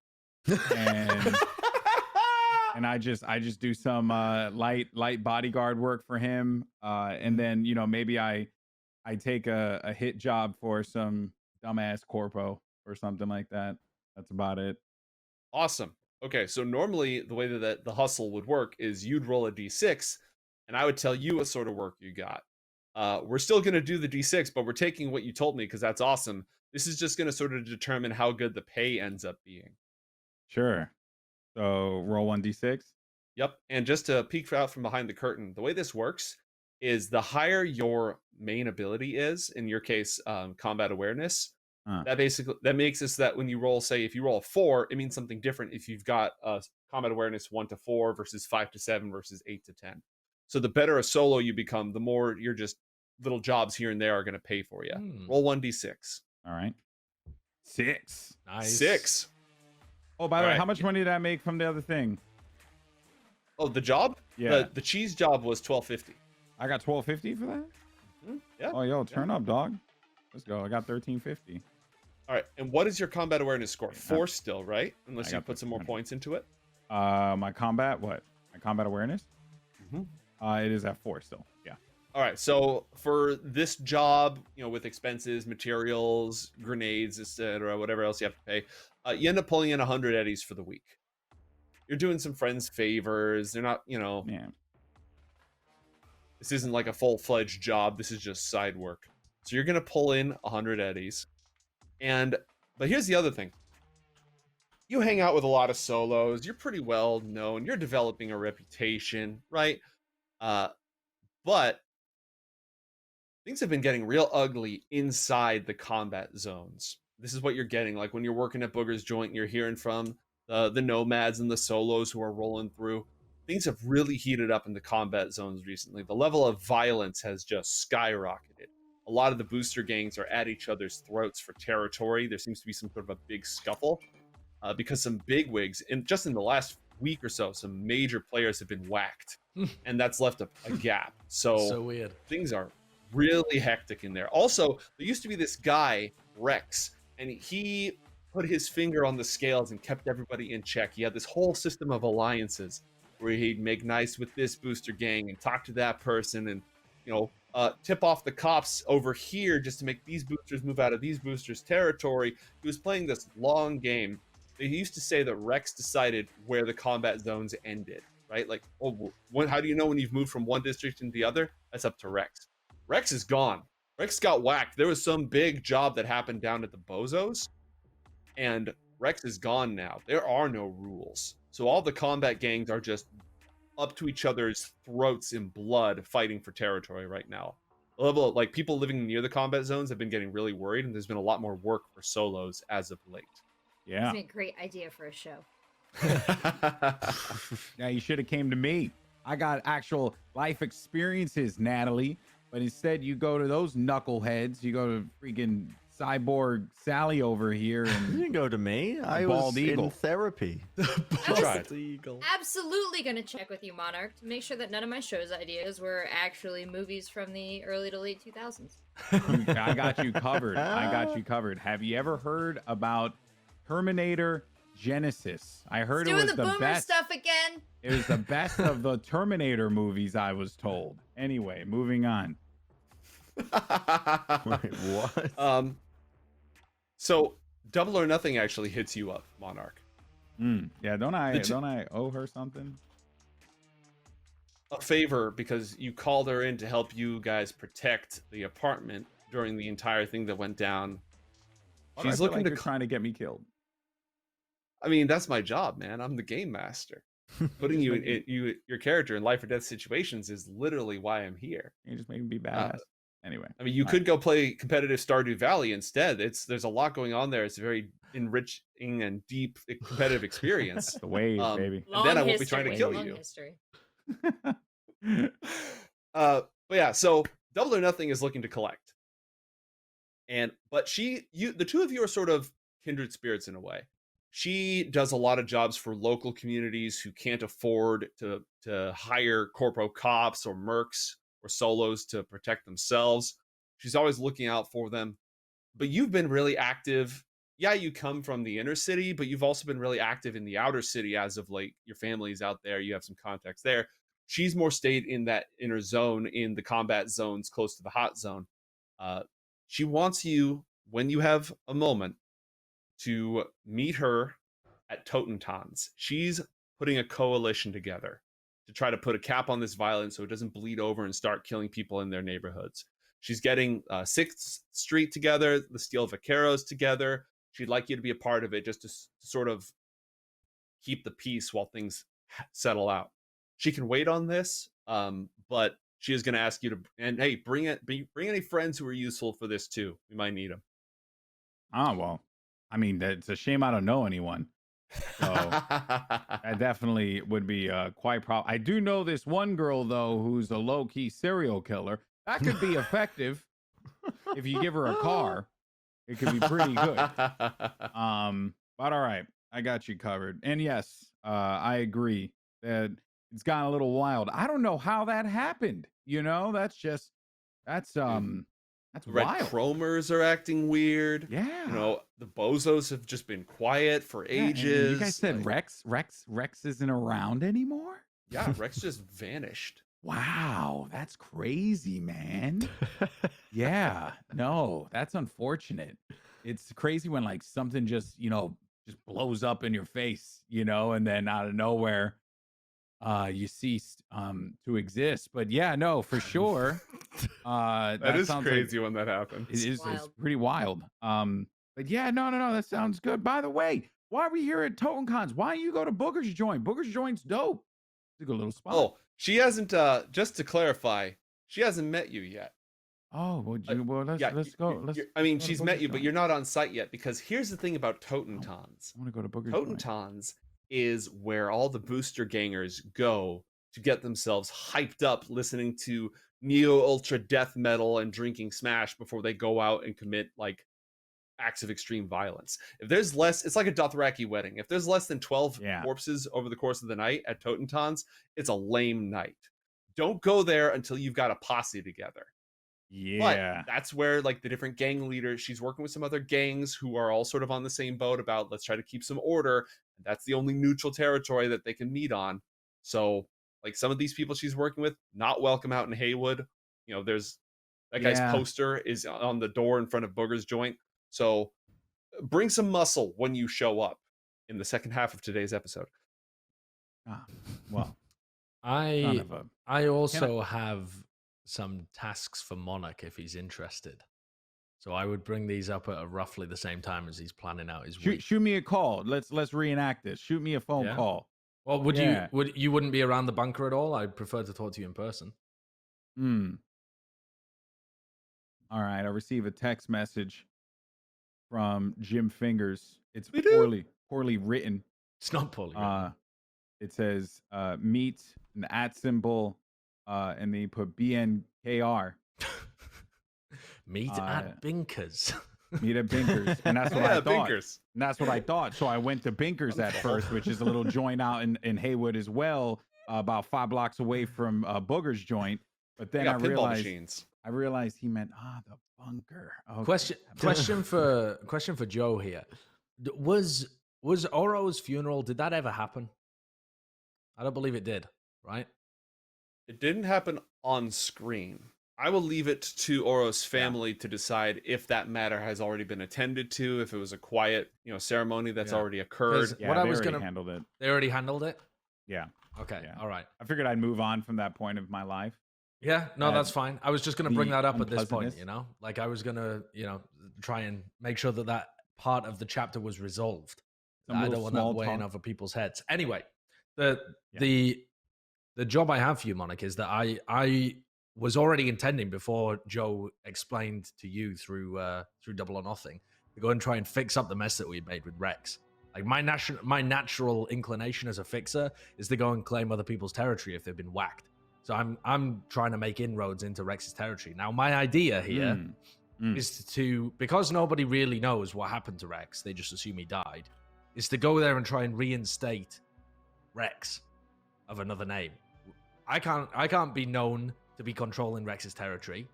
And I just do some light bodyguard work for him, and then maybe I take a hit job for some dumbass corpo or something like that. That's about it. Awesome. Okay, so normally the way that the hustle would work is you'd roll a d6, and I would tell you what sort of work you got. We're still going to do the d6, but we're taking what you told me because that's awesome. This is just going to sort of determine how good the pay ends up being. Sure. So roll 1d6. Yep. And just to peek out from behind the curtain, the way this works is the higher your main ability is, in your case, combat awareness, that makes it so that when you roll, say, if you roll a 4, it means something different if you've got combat awareness 1 to 4 versus 5 to 7 versus 8 to 10. So the better a solo you become, the more you're just little jobs here and there are going to pay for you. Roll 1d6. All right. 6. Nice. 6. Oh, by the way, how much money did I make from the other thing? Oh, the job? Yeah. The cheese job was $12.50. I got $12.50 for that? Yeah. Oh, yo, turn up, dog. Let's go. I got $13.50. All right. And what is your combat awareness score? 4 still, right? Unless you put some more points into it. My combat awareness? It is at 4 still. Yeah. All right, so for this job, with expenses, materials, grenades, etc., whatever else you have to pay, you end up pulling in 100 eddies for the week. You're doing some friends favors. They're not, Yeah. this isn't like a full-fledged job. This is just side work. So you're gonna pull in 100 eddies, but here's the other thing. You hang out with a lot of solos. You're pretty well known. You're developing a reputation, right? But things have been getting real ugly inside the combat zones. This is what you're getting. Like when you're working at Booger's joint, you're hearing from the nomads and the solos who are rolling through. Things have really heated up in the combat zones recently. The level of violence has just skyrocketed. A lot of the booster gangs are at each other's throats for territory. There seems to be some sort of a big scuffle because some bigwigs, just in the last week or so, some major players have been whacked, and that's left a gap. So weird. Things are really hectic in there. Also, there used to be this guy, Rex, and he put his finger on the scales and kept everybody in check. He had this whole system of alliances where he'd make nice with this booster gang and talk to that person and, tip off the cops over here just to make these boosters move out of these boosters' territory. He was playing this long game. They used to say that Rex decided where the combat zones ended, right? Like, how do you know when you've moved from one district into the other? That's up to Rex. Rex is gone. Rex got whacked. There was some big job that happened down at the Bozos, and Rex is gone now. There are no rules. So all the combat gangs are just up to each other's throats in blood fighting for territory right now. Like people living near the combat zones have been getting really worried, and there's been a lot more work for solos as of late. Yeah. It's a great idea for a show. Yeah, you should have came to me. I got actual life experiences, Natalie. But instead, you go to those knuckleheads. You go to freaking Cyborg Sally over here. You And didn't go to me. I Bald was Eagle. in therapy. Tried. Eagle. Absolutely gonna check with you, Monarch, to make sure that none of my show's ideas were actually movies from the early to late 2000s. I got you covered. I got you covered. Have you ever heard about Terminator Genesis? I heard it Doing was the the boomer best. stuff again. It was the best of the Terminator movies, I was told. Anyway, moving on. Wait, what? So Double or Nothing actually hits you up, Monarch. Yeah, don't I owe her something? A favor, because you called her in to help you guys protect the apartment during the entire thing that went down. Why do I She's feel looking like to you're trying to get me killed. I mean, that's my job, man. I'm the game master. Putting you in your character in life or death situations is literally why I'm here. You just make me be badass. Anyway, I mean, you could go play competitive Stardew Valley instead. There's a lot going on there. It's a very enriching and deep competitive experience. that's the wave, baby. And then I won't be trying to kill Long you. history. But yeah, so Double or Nothing is looking to collect, but the two of you are sort of kindred spirits in a way. She does a lot of jobs for local communities who can't afford to hire corpo cops or mercs or solos to protect themselves. She's always looking out for them. But you've been really active. Yeah, you come from the inner city, but you've also been really active in the outer city as of late. Your family's out there. You have some contacts there. She's more stayed in that inner zone, in the combat zones close to the hot zone. She wants you, when you have a moment, to meet her at Totentanz. She's putting a coalition together to try to put a cap on this violence so it doesn't bleed over and start killing people in their neighborhoods. She's getting 6th Street together, the Steel Vaqueros together. She'd like you to be a part of it just to sort of keep the peace while things settle out. She can wait on this, but she is going to ask you to, and hey, bring any friends who are useful for this too. We might need them. Oh, well, I mean, it's a shame I don't know anyone. So that definitely would be quite I do know this one girl, though, who's a low-key serial killer. That could be effective if you give her a car. It could be pretty good. But all right, I got you covered. And yes, I agree that it's gotten a little wild. I don't know how that happened. That's The Red wild. Chromers are acting weird. Yeah. The Bozos have just been quiet for ages. You guys said like, Rex isn't around anymore? Yeah, Rex just vanished. Wow, that's crazy, man. Yeah, no, that's unfortunate. It's crazy when like something just, just blows up in your face, and then out of nowhere, you cease to exist. But yeah, no, for sure. That is sounds crazy when that happens. it is it's Wild. pretty wild. But yeah, no, that sounds good. By the way, why are we here at Totem Cons? Why don't you go to Booger's joint? Booger's joint's dope. It's a good little spot. Oh, she hasn't. Just to clarify, she hasn't met you yet. Oh, well, let's Yeah, go. I mean, go to she's met Booger's you, but joint. you're not on site yet because here's the thing about Totentons. I want to go to Booger's joint. Totentons is where all the booster gangers go to get themselves hyped up listening to neo ultra death metal and drinking Smash before they go out and commit like acts of extreme violence. If there's less, it's like a Dothraki wedding. If there's less than 12 Yeah. corpses over the course of the night at Totentons, it's a lame night. Don't go there until you've got a posse together. Yeah. But that's where like the different gang leaders, she's working with some other gangs who are all sort of on the same boat about let's try to keep some order. And that's the only neutral territory that they can meet on. So like some of these people she's working with, not welcome out in Haywood. There's that guy's Yeah. poster is on the door in front of Booger's joint. So bring some muscle when you show up in the second half of today's episode. Well, I also have some tasks for Monarch if he's interested. So I would bring these up at roughly the same time as he's planning out his week. shoot me a call. Let's reenact this. Shoot me a phone call. Well, you wouldn't be around the bunker at all? I'd prefer to talk to you in person. All right, I receive a text message from Jim Fingers. It's poorly written. It's not poorly written. It says meet an @ symbol, and then you put BNKR. Meet at Binkers. Meet at Binkers, and that's what I thought. Binkers. And that's what I thought. So I went to Binkers at first, which is a little joint out in Haywood as well, about 5 blocks away from Booger's joint. But then I realized he meant the bunker. Okay. Question for Joe here. Was Oro's funeral? Did that ever happen? I don't believe it did. Right? It didn't happen on screen. I will leave it to Oro's family to decide if that matter has already been attended to, if it was a quiet, ceremony that's already occurred. Yeah, what I was already gonna handled it. They already handled it? Yeah. Okay. Yeah. All right. I figured I'd move on from that point of my life. Yeah, no, that's fine. I was just going to bring the that up at this point, unpleasantness. Like I was going to, try and make sure that part of the chapter was resolved. Some I little don't want that small weighing talk. over people's heads. Anyway, the job I have for you, Monarch, is that I was already intending before Joe explained to you through Double or Nothing to go and try and fix up the mess that we made with Rex. Like my natural inclination as a fixer is to go and claim other people's territory if they've been whacked. So I'm trying to make inroads into Rex's territory. Now my idea here is to, because nobody really knows what happened to Rex, they just assume he died, is to go there and try and reinstate Rex of another name. I can't be known to be controlling Rex's territory.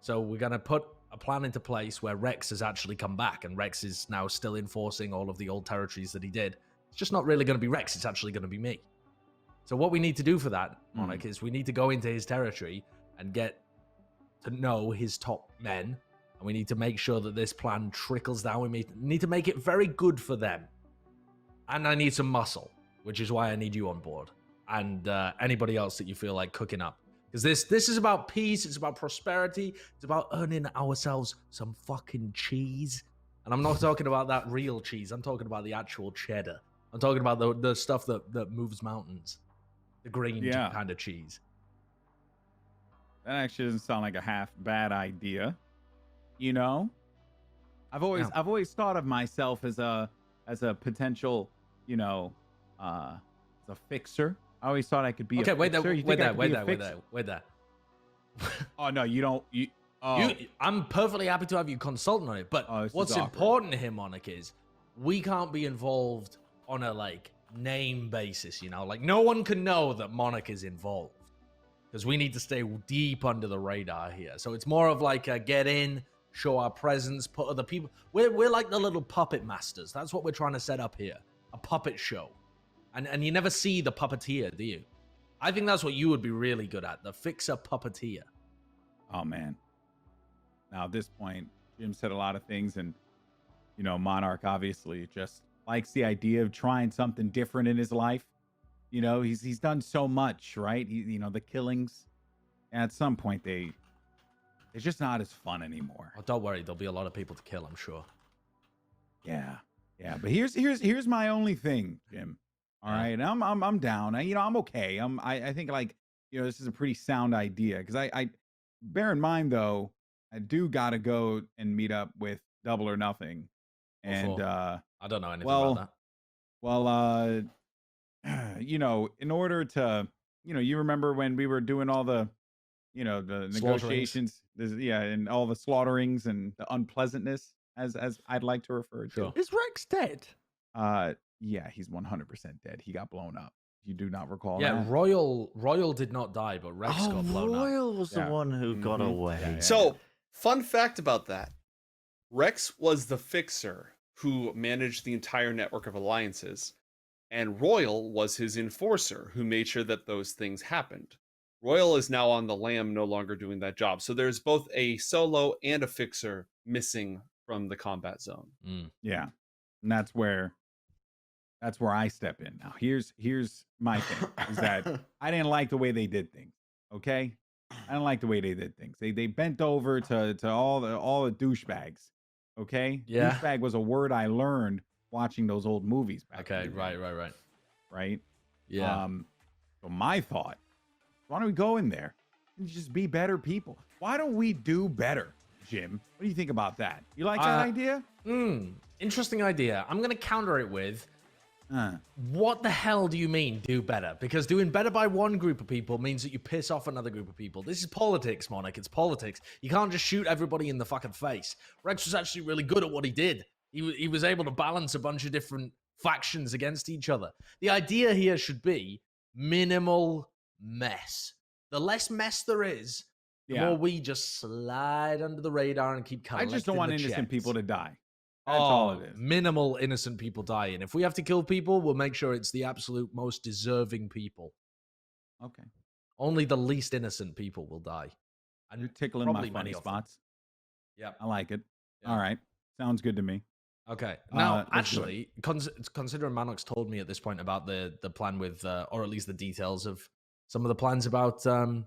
So we're going to put a plan into place where Rex has actually come back and Rex is now still enforcing all of the old territories that he did. It's just not really going to be Rex. It's actually going to be me. So what we need to do for that, Monarch, is we need to go into his territory and get to know his top men. And we need to make sure that this plan trickles down. We need to make it very good for them. And I need some muscle, which is why I need you on board. And anybody else that you feel like cooking up. Because this is about peace, it's about prosperity, it's about earning ourselves some fucking cheese. And I'm not talking about that real cheese, I'm talking about the actual cheddar. I'm talking about the stuff that moves mountains. The green kind of cheese. That actually doesn't sound like a half bad idea. I've always thought of myself as a potential, as a fixer. I always thought I could be a fixer. Wait there. Oh no, you don't. I'm perfectly happy to have you consulting on it, but what's important here, Monarch, is we can't be involved on a name basis. Like no one can know that Monarch is involved because we need to stay deep under the radar here. So it's more of like a get in, show our presence, put other people. We're like the little puppet masters. That's what we're trying to set up here. A puppet show. And you never see the puppeteer, do you? I think that's what you would be really good at, the fixer puppeteer. Oh man. Now at this point, Jim said a lot of things, and Monarch obviously just likes the idea of trying something different in his life. He's done so much, right? The killings. And at some point it's just not as fun anymore. Oh, don't worry, there'll be a lot of people to kill, I'm sure. Yeah. But here's my only thing, Jim. All right, and I'm down. I'm okay. I think this is a pretty sound idea, because I bear in mind though, I do gotta go and meet up with Double or Nothing, and I don't know anything about that. Well, in order to, you remember when we were doing all the, the negotiations, and all the slaughterings and the unpleasantness, as I'd like to refer to. Sure. Is Rex dead? Yeah, he's 100% dead. He got blown up. You do not recall Yeah, that? Royal did not die, but Rex got blown up. Royal was the Yeah. one who got away. Yeah. So, fun fact about that. Rex was the fixer who managed the entire network of alliances, and Royal was his enforcer who made sure that those things happened. Royal is now on the lam, no longer doing that job. So there's both a solo and a fixer missing from the combat zone. Yeah, and that's where I step in. Now, here's my thing, is that I didn't like the way they did things. Okay, I didn't like the way they did things. They bent over to all the douchebags. Okay, Yeah. douchebag was a word I learned watching those old movies back. Okay, in the day, right. right. Yeah. So my thought, why don't we go in there and just be better people? Why don't we do better, Jim? What do you think about that? You like that idea? Interesting idea. I'm going to counter it with, what the hell do you mean do better? Because doing better by one group of people means that you piss off another group of people. This is politics, Monarch. It's politics. You can't just shoot everybody in the fucking face. Rex was actually really good at what he did. He was able to balance a bunch of different factions against each other. The idea here should be minimal mess. The less mess there is, the more we just slide under the radar and keep I collecting just don't want the innocent checks. people to die. That's all it is. Minimal innocent people dying. If we have to kill people, we'll make sure it's the absolute most deserving people. Okay. Only the least innocent people will die. You're tickling my probably funny many of them. spots. Yeah. I like it. Yeah. All right. Sounds good to me. Okay. Now, let's do it. actually, considering Manox told me at this point about the plan with, or at least the details of some of the plans about Double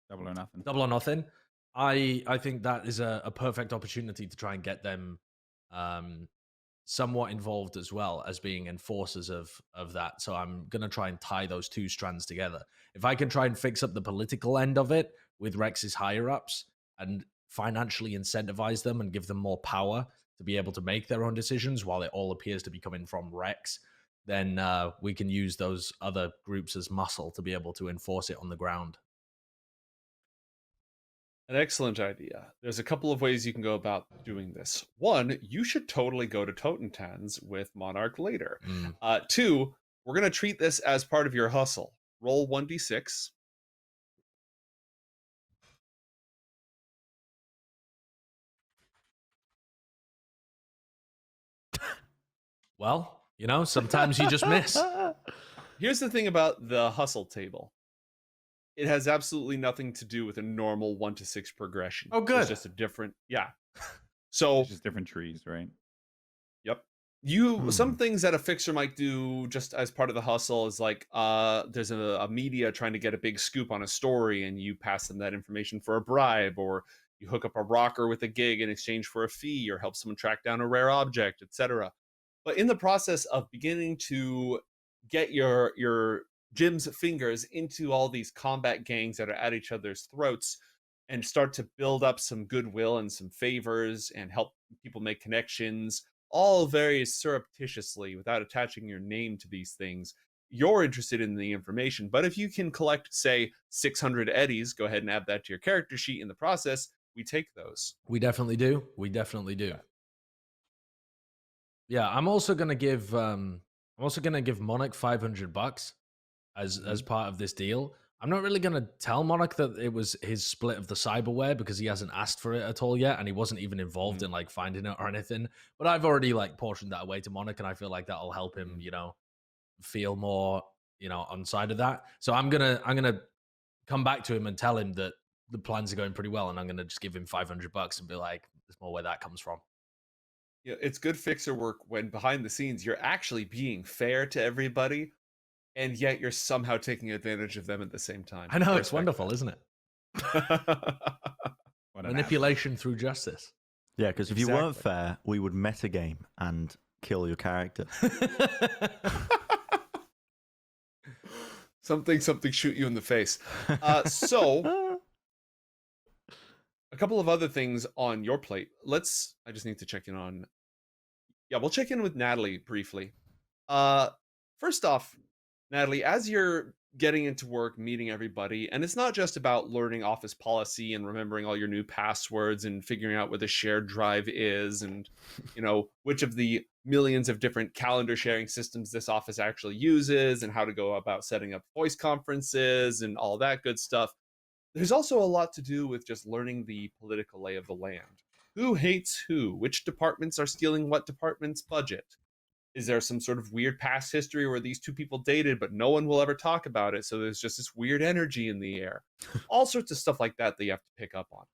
or Nothing. Double or Nothing, I think that is a perfect opportunity to try and get them somewhat involved as well as being enforcers of that. So I'm going to try and tie those two strands together. If I can try and fix up the political end of it with Rex's higher-ups and financially incentivize them and give them more power to be able to make their own decisions while it all appears to be coming from Rex, then we can use those other groups as muscle to be able to enforce it on the ground. An excellent idea. There's a couple of ways you can go about doing this. One, you should totally go to Totentans with Monarch later. Two, we're going to treat this as part of your hustle. Roll 1d6. Well, sometimes you just miss. Here's the thing about the hustle table. It has absolutely nothing to do with a normal 1 to 6 progression. Oh, good. It's just a different, So, It's just different trees, right? yep. Some things that a fixer might do just as part of the hustle is like, there's a media trying to get a big scoop on a story, and you pass them that information for a bribe, or you hook up a rocker with a gig in exchange for a fee, or help someone track down a rare object, etc. But in the process of beginning to get your Jim's fingers into all these combat gangs that are at each other's throats and start to build up some goodwill and some favors and help people make connections, all very surreptitiously without attaching your name to these things, you're interested in the information. But if you can collect, say, 600 eddies, go ahead and add that to your character sheet in the process, we take those. We definitely do. Yeah, I'm also gonna give Monarch $500 as part of this deal. I'm not really gonna tell Monarch that it was his split of the cyberware because he hasn't asked for it at all yet, and he wasn't even involved in finding it or anything. But I've already portioned that away to Monarch, and I feel like that'll help him, feel more on side of that. So I'm gonna come back to him and tell him that the plans are going pretty well, and I'm gonna just give him $500 and be like, "There's more where that comes from." Yeah, it's good fixer work when behind the scenes you're actually being fair to everybody, and yet you're somehow taking advantage of them at the same time. I know, I it's respect wonderful, isn't it? that. What an Manipulation through justice. Yeah, because if you weren't Exactly. fair, we would metagame and kill your character. something shoot you in the face. So a couple of other things on your plate. I just need to check in on. Yeah, we'll check in with Natalie briefly. First off, Natalie, as you're getting into work, meeting everybody, and it's not just about learning office policy and remembering all your new passwords and figuring out where the shared drive is and, which of the millions of different calendar sharing systems this office actually uses and how to go about setting up voice conferences and all that good stuff. There's also a lot to do with just learning the political lay of the land. Who hates who? Which departments are stealing what department's budget? Is there some sort of weird past history where these two people dated, but no one will ever talk about it? So there's just this weird energy in the air. All sorts of stuff like that you have to pick up on.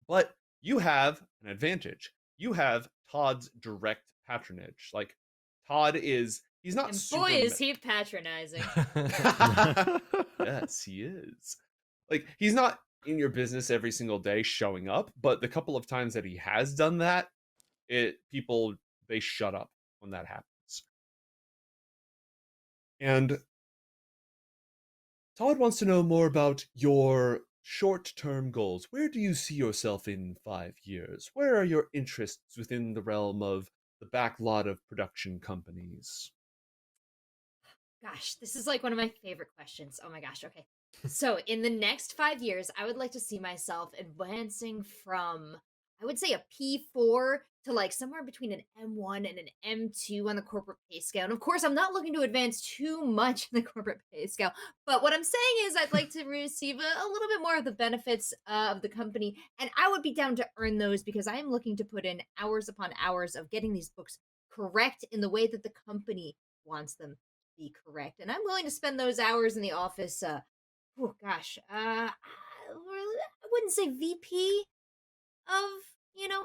But you have an advantage. You have Todd's direct patronage. Like, he's not And super boy, is he patronizing. Yes, he is. Like, he's not in your business every single day showing up, but the couple of times that he has done that, people, they shut up when that happens. And Todd wants to know more about your short-term goals. Where do you see yourself in 5 years? Where are your interests within the realm of the backlot of production companies? Gosh, this is like one of my favorite questions. Oh my gosh. Okay. So, in the next 5 years, I would like to see myself advancing from, I would say, a P4 to like somewhere between an M1 and an M2 on the corporate pay scale. And of course, I'm not looking to advance too much in the corporate pay scale. But what I'm saying is, I'd like to receive a little bit more of the benefits of the company. And I would be down to earn those because I am looking to put in hours upon hours of getting these books correct in the way that the company wants them to be correct. And I'm willing to spend those hours in the office. Oh gosh, I wouldn't say VP of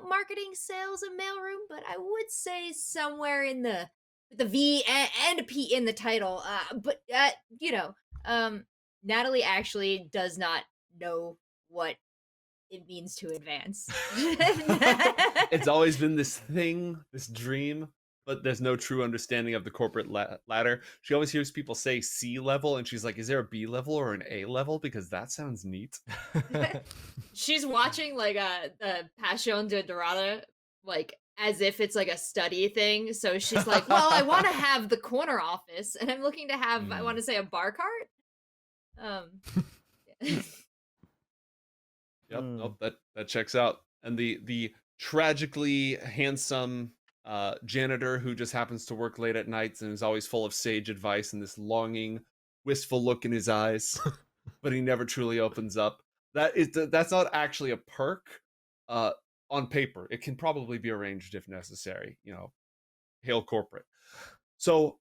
marketing, sales, and mailroom, but I would say somewhere in the with the V and a P in the title. But Natalie actually does not know what it means to advance. It's always been this thing, this dream, but there's no true understanding of the corporate ladder. She always hears people say C level, and she's like, is there a B level or an A level? Because that sounds neat. She's watching like a Passion de Dorada, like as if it's like a study thing. So she's like, well, I want to have the corner office, and I'm looking to have, I want to say, a bar cart. Yep, nope, that checks out. And the tragically handsome janitor who just happens to work late at nights and is always full of sage advice and this longing, wistful look in his eyes, but he never truly opens up. That's not actually a perk on paper. It can probably be arranged if necessary. Hail corporate. So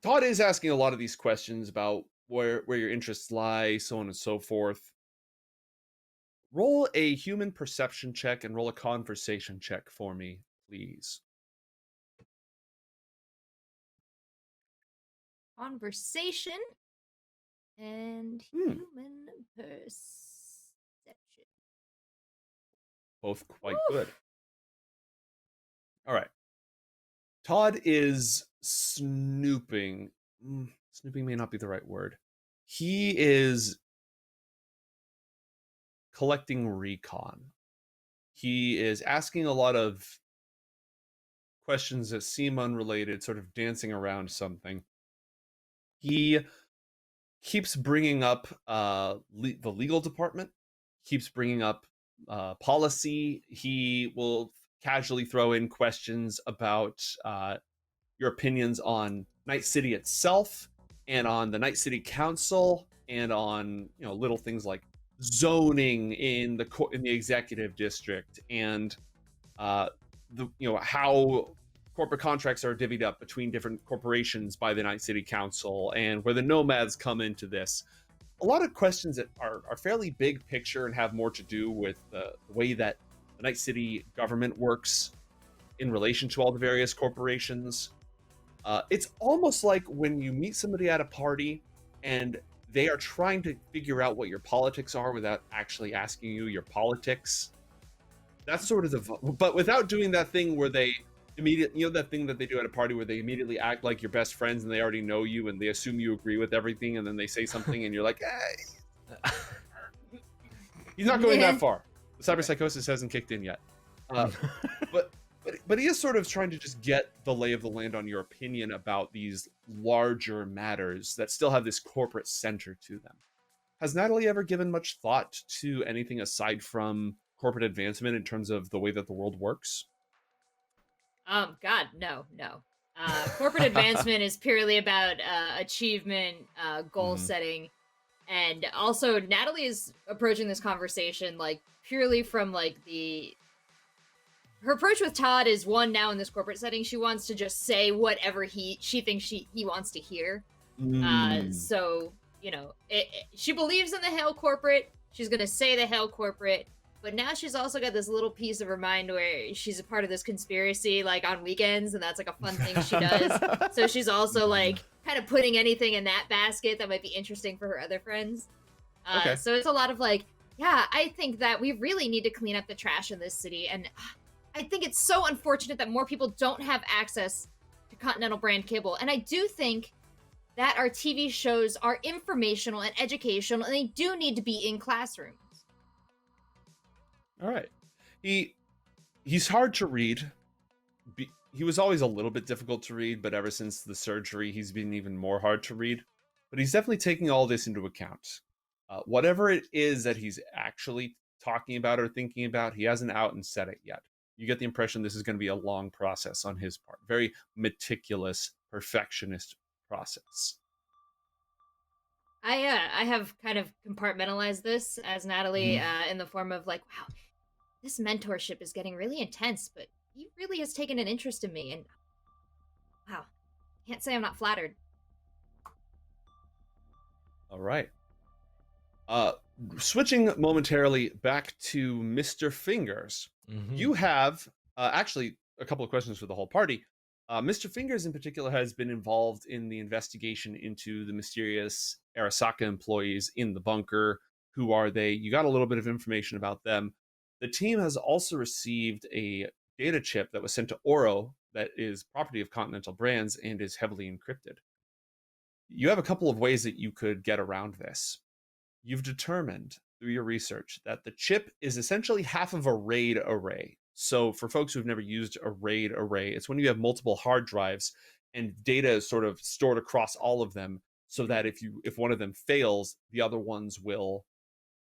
Todd is asking a lot of these questions about where your interests lie, so on and so forth. Roll a human perception check and roll a conversation check for me, please. Conversation and human perception. Both quite good. All right. Todd is snooping. Snooping may not be the right word. He is collecting recon. He is asking a lot of questions that seem unrelated, sort of dancing around something. He keeps bringing up the legal department, keeps bringing up policy. He will casually throw in questions about your opinions on Night City itself and on the Night City Council and on little things like zoning in the executive district and how corporate contracts are divvied up between different corporations by the Night City Council, and where the nomads come into this. A lot of questions that are fairly big picture and have more to do with the way that the Night City government works in relation to all the various corporations. It's almost like when you meet somebody at a party and they are trying to figure out what your politics are without actually asking you your politics. That's sort of but without doing that thing where they immediately, that thing that they do at a party where they immediately act like your best friends and they already know you and they assume you agree with everything, and then they say something and you're like, he's not going that far. The cyberpsychosis hasn't kicked in yet. But he is sort of trying to just get the lay of the land on your opinion about these larger matters that still have this corporate center to them. Has Natalie ever given much thought to anything aside from corporate advancement in terms of the way that the world works? God, no. Corporate advancement is purely about achievement, goal setting, and also Natalie is approaching this conversation like purely from like her approach with Todd is one, now in this corporate setting, she wants to just say whatever she thinks he wants to hear. So, she believes in the Hail Corporate. She's going to say the Hail Corporate. But now she's also got this little piece of her mind where she's a part of this conspiracy, like on weekends, and that's like a fun thing she does. So she's also like kind of putting anything in that basket that might be interesting for her other friends. Okay. So it's a lot of like, yeah, I think that we really need to clean up the trash in this city. And I think it's so unfortunate that more people don't have access to Continental brand kibble. And I do think that our TV shows are informational and educational, and they do need to be in classrooms. All right. He's hard to read. He was always a little bit difficult to read, but ever since the surgery, he's been even more hard to read. But he's definitely taking all this into account. Whatever it is that he's actually talking about or thinking about, he hasn't out and said it yet. You get the impression this is going to be a long process on his part. Very meticulous, perfectionist process. I have kind of compartmentalized this as Natalie in the form of like, wow, this mentorship is getting really intense, but he really has taken an interest in me, and wow, can't say I'm not flattered. All right. Switching momentarily back to Mr. Fingers. You have actually a couple of questions for the whole party. Mr. Fingers in particular has been involved in the investigation into the mysterious Arasaka employees in the bunker. Who are they? You got a little bit of information about them. The team has also received a data chip that was sent to Oro that is property of Continental Brands and is heavily encrypted. You have a couple of ways that you could get around this. You've determined through your research that the chip is essentially half of a RAID array. So for folks who've never used a RAID array, it's when you have multiple hard drives and data is sort of stored across all of them, so that if one of them fails, the other ones will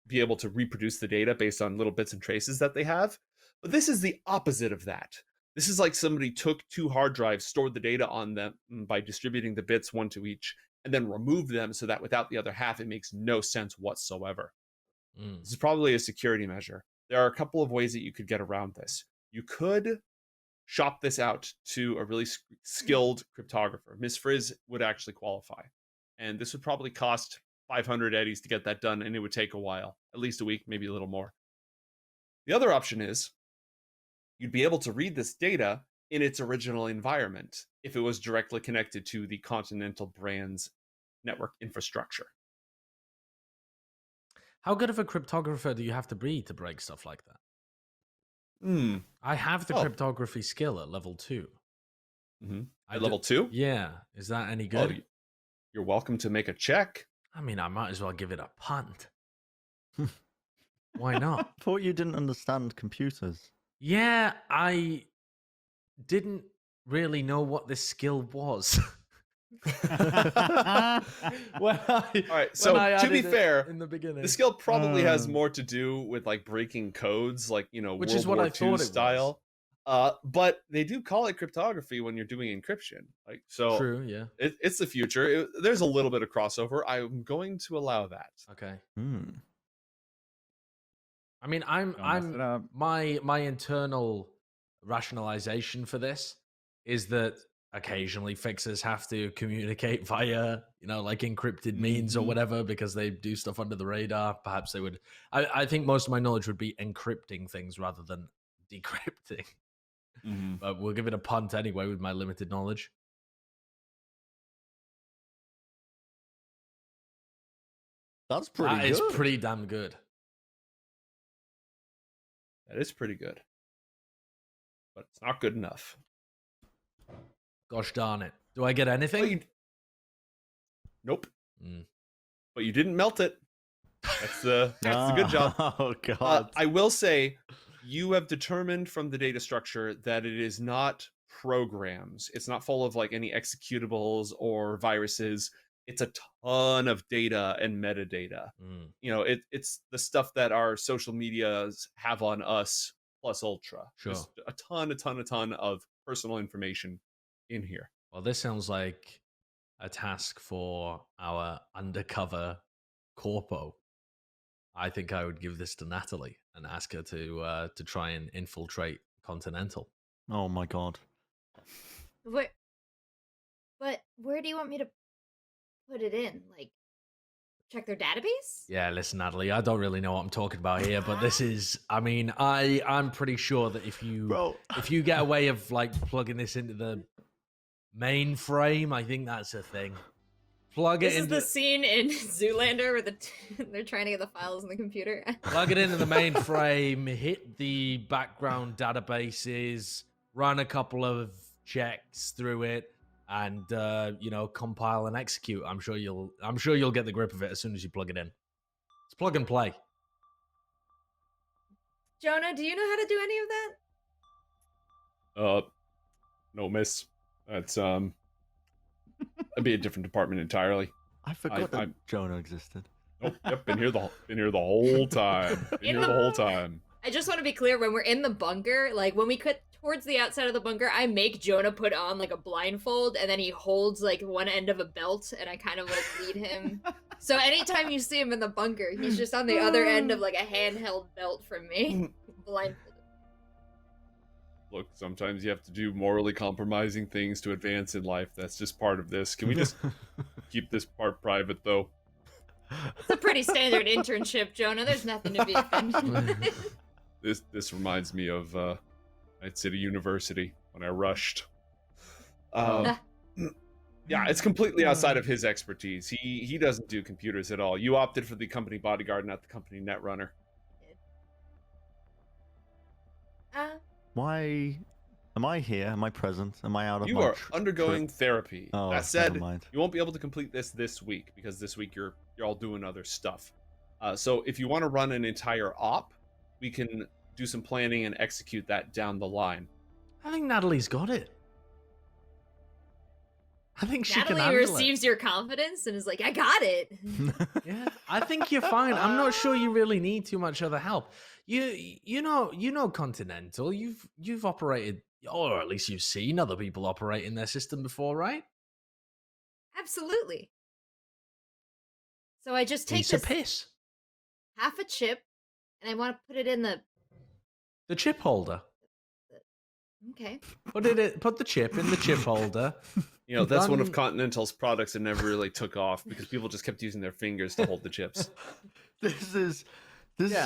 be able to reproduce the data based on little bits and traces that they have. But this is the opposite of that. This is like somebody took two hard drives, stored the data on them by distributing the bits one to each, and then removed them so that without the other half, it makes no sense whatsoever. This is probably a security measure. There are a couple of ways that you could get around this. You could shop this out to a really skilled cryptographer. Miss Frizz would actually qualify. And this would probably cost 500 eddies to get that done, and it would take a while, at least a week, maybe a little more. The other option is you'd be able to read this data in its original environment if it was directly connected to the Continental Brands network infrastructure. How good of a cryptographer do you have to be to break stuff like that? I have the cryptography skill at level 2. At level 2? Yeah. Is that any good? Oh, you're welcome to make a check. I mean, I might as well give it a punt. Why not? I thought you didn't understand computers. Yeah, I didn't really know what this skill was. All right, so to be fair, in the beginning, the skill probably has more to do with like breaking codes, like which World is what War I thought II it style. But they do call it cryptography when you're doing encryption. Like so, true, yeah. It's the future. There's a little bit of crossover. I'm going to allow that. Okay. I mean, I'm Don't mess it up. my internal rationalization for this is that occasionally fixers have to communicate via, like encrypted means or whatever, because they do stuff under the radar. Perhaps they would. I think most of my knowledge would be encrypting things rather than decrypting. But we'll give it a punt anyway with my limited knowledge. That's pretty That good. is pretty damn good. That is pretty good. But it's not good enough. Gosh darn it. Do I get anything? Nope. But you didn't melt it. That's a good job. Oh, God. I will say, you have determined from the data structure that it is not programs. It's not full of like any executables or viruses. It's a ton of data and metadata. It's the stuff that our social medias have on us plus ultra. Sure. Just a ton of personal information in here. Well, this sounds like a task for our undercover corpo. I think I would give this to Natalie and ask her to try and infiltrate Continental. Oh my God. But where do you want me to put it in? Like, check their database? Yeah, listen, Natalie, I don't really know what I'm talking about here, but this is, I'm pretty sure that if you get a way of like plugging this into the mainframe, I think that's a thing. This is the scene in Zoolander where they're trying to get the files in the computer. Plug it into the mainframe, hit the background databases, run a couple of checks through it, and compile and execute. I'm sure you'll get the grip of it as soon as you plug it in. It's plug and play. Jonah, do you know how to do any of that? No, miss. That's that'd be a different department entirely. I forgot that Jonah existed. Nope, yep, been here the whole time. Been here the whole time. I just want to be clear, when we're in the bunker, like when we cut towards the outside of the bunker, I make Jonah put on like a blindfold, and then he holds like one end of a belt, and I kind of like lead him. So anytime you see him in the bunker, he's just on the other end of like a handheld belt from me, blindfolded. Look, sometimes you have to do morally compromising things to advance in life. That's just part of this. Can we just keep this part private, though? It's a pretty standard internship, Jonah. There's nothing to be offended. This reminds me of Night City University when I rushed. Yeah, it's completely outside of his expertise. He doesn't do computers at all. You opted for the company bodyguard, not the company netrunner. Why am I here? Am I present? Am I out of You my are undergoing therapy. Oh, that said, never mind. you won't be able to complete this week because this week you're all doing other stuff. So if you want to run an entire op, we can do some planning and execute that down the line. I think Natalie's got it. I think she can Natalie handle receives your confidence and is like, I got it. Yeah, I think you're fine. I'm not sure you really need too much other help. You know Continental. You've operated, or at least you've seen other people operate in their system before, right? Absolutely. So I just take Piece of this piss. half a chip, and I want to put it in the chip holder. Okay. Put the chip in the chip holder. You know, that's one of Continental's products that never really took off because people just kept using their fingers to hold the chips. This is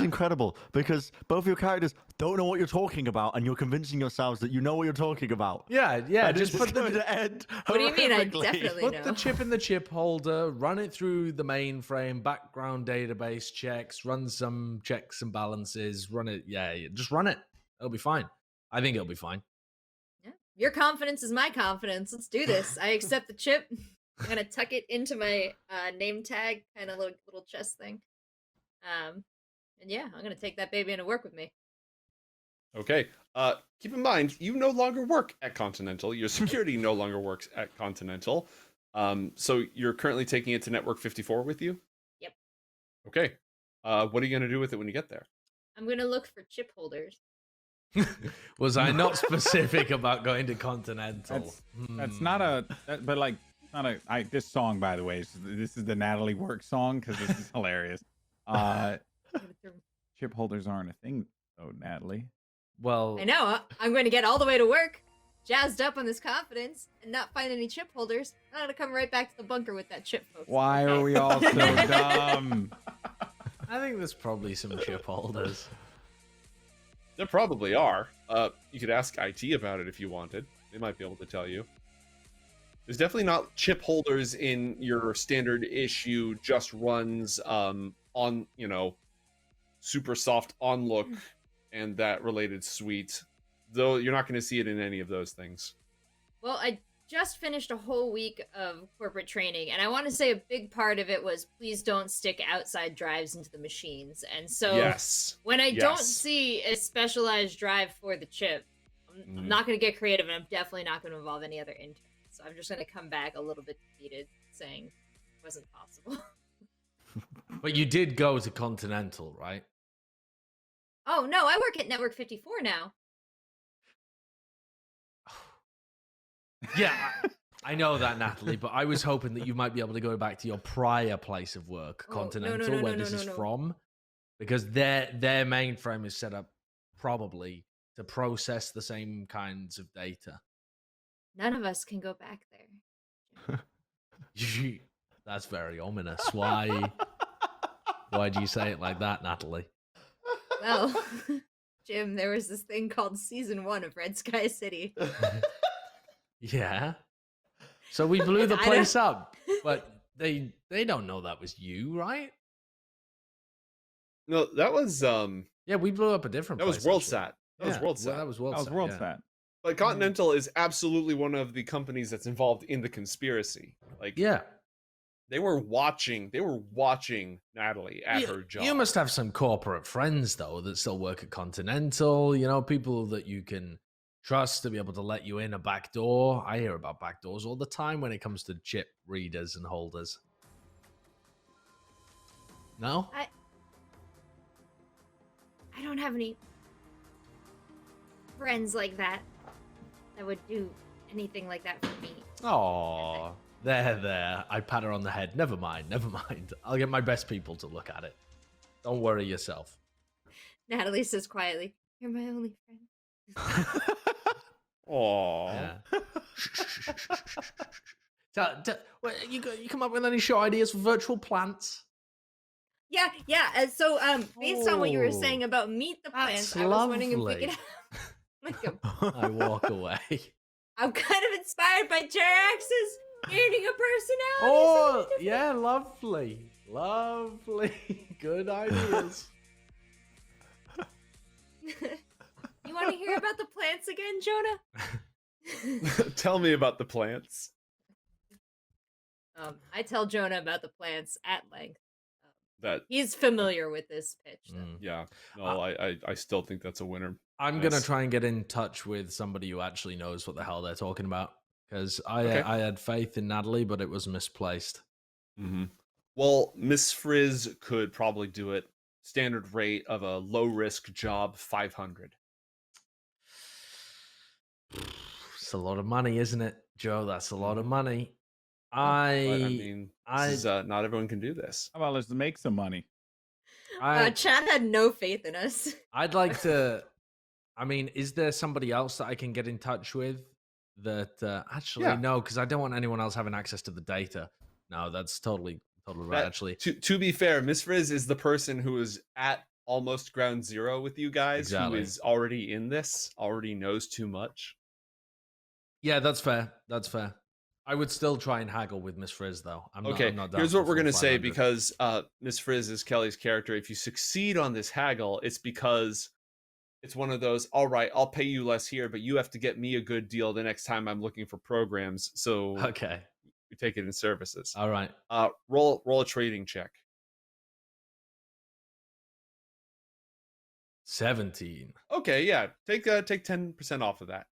incredible because both your characters don't know what you're talking about, and you're convincing yourselves that you know what you're talking about. Yeah. And Just put going to end. What do you mean? I horrifically. definitely Put know. the chip in the chip holder, run it through the mainframe, background database checks, run some checks and balances, run it. Yeah, just run it. It'll be fine. I think it'll be fine. Yeah. Your confidence is my confidence. Let's do this. I accept the chip. I'm gonna tuck it into my name tag, kind of little chest thing. And yeah, I'm gonna take that baby into work with me. Okay. Keep in mind, you no longer work at Continental. Your security no longer works at Continental. So you're currently taking it to Network 54 with you? Yep. Okay. What are you going to do with it when you get there? I'm gonna look for chip holders. Was I not specific about going to Continental? That's not this song, by the way, this is the Natalie work song because this is hilarious. Chip holders aren't a thing, though, Natalie. Well, I know. I'm going to get all the way to work. jazzed up on this confidence and not find any chip holders, I'm gonna come right back to the bunker with that chip, folks. Why are Okay? we all so dumb? I think there's probably some chip holders. There probably are. You could ask IT about it if you wanted. They might be able to tell you. There's definitely not chip holders in your standard issue just runs on, super soft on look and that related suite. Though you're not going to see it in any of those things. Well, I just finished a whole week of corporate training, and I want to say a big part of it was please don't stick outside drives into the machines. And so Yes. when I don't Yes. see a specialized drive for the chip, I'm not going to get creative, and I'm definitely not going to involve any other interns. So I'm just going to come back a little bit defeated, saying it wasn't possible. But you did go to Continental, right? Oh, no, I work at Network 54 now. Yeah, I know that, Natalie, but I was hoping that you might be able to go back to your prior place of work, Oh, no, Continental, no, no, where no, this no, is no. from, because their mainframe is set up probably to process the same kinds of data. None of us can go back there. That's very ominous. Why do you say it like that, Natalie? Well, Jim, there was this thing called Season 1 of Red Sky City. Yeah. So we blew the I place don't- up, but they don't know that was you, right? No, that was Yeah, we blew up a different that place. was actually. WorldSat. That was Yeah, WorldSat. well, that was WorldSat. That was yeah. WorldSat. But Continental is absolutely one of the companies that's involved in the conspiracy. Like, Yeah. they were watching Natalie at her job. You must have some corporate friends though that still work at Continental. You know, people that you can trust to be able to let you in a back door. I hear about back doors all the time when it comes to chip readers and holders. No? I don't have any friends like that would do anything like that for me. Oh, there. I pat her on the head. Never mind. I'll get my best people to look at it. Don't worry yourself. Natalie says quietly, "You're my only friend." Aww. Yeah. You come up with any show ideas for virtual plants? Yeah. So, based on what you were Oh, saying about meet the that's plants, I was wondering if we lovely. could have like a. I walk away. I'm kind of inspired by Jerax's gaining a personality. Oh, yeah, lovely. Good ideas. You want to hear about the plants again, Jonah? Tell me about the plants. I tell Jonah about the plants at length. That He's familiar with this pitch. Though. yeah. No, I still think that's a winner. I'm Nice. gonna try and get in touch with somebody who actually knows what the hell they're talking about, because I had faith in Natalie, but it was misplaced. Mm-hmm. Well, Miss Frizz could probably do it. Standard rate of a low risk job, 500. It's a lot of money, isn't it, Joe? That's a lot of money. But, I mean, this is, not everyone can do this. How about let's make some money? Chad had no faith in us. I'd like to. I mean, is there somebody else that I can get in touch with? That actually Yeah. no, because I don't want anyone else having access to the data. No, that's totally right. That- Actually, To be fair, Miss Frizz is the person who is at almost ground zero with you guys, Exactly. who is already in this, already knows too much. yeah, that's fair. I would still try and haggle with Miss Frizz, though. I'm Okay, not down here's for what we're full gonna say 500. because Miss Frizz is Kelly's character. If you succeed on this haggle, it's because it's one of those. All right, I'll pay you less here, but you have to get me a good deal the next time I'm looking for programs. So Okay. we take it in services. All right. Roll a trading check. 17. Okay, yeah, take 10% off of that.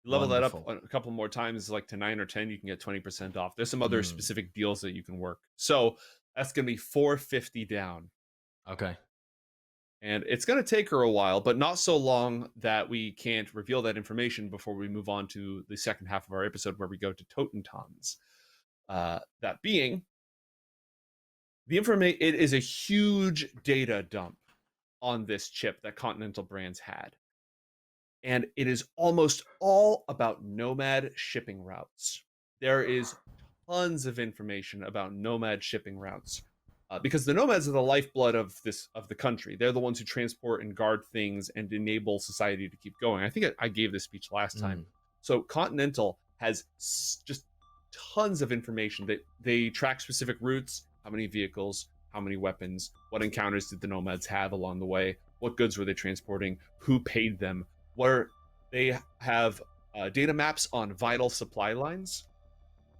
Level that up Wonderful. a couple more times, like to 9 or 10, you can get 20% off. There's some other Mm. specific deals that you can work. So that's gonna be 450 down. Okay. And it's going to take her a while, but not so long that we can't reveal that information before we move on to the second half of our episode where we go to Totentons. That being, it is a huge data dump on this chip that Continental Brands had. and it is almost all about nomad shipping routes. There is tons of information about nomad shipping routes. Because the nomads are the lifeblood of the country. They're the ones who transport and guard things and enable society to keep going. I think I gave this speech last time. So Continental has just tons of information that they track specific routes, how many vehicles, how many weapons, what encounters did the nomads have along the way, what goods were they transporting, who paid them, where they have data maps on vital supply lines,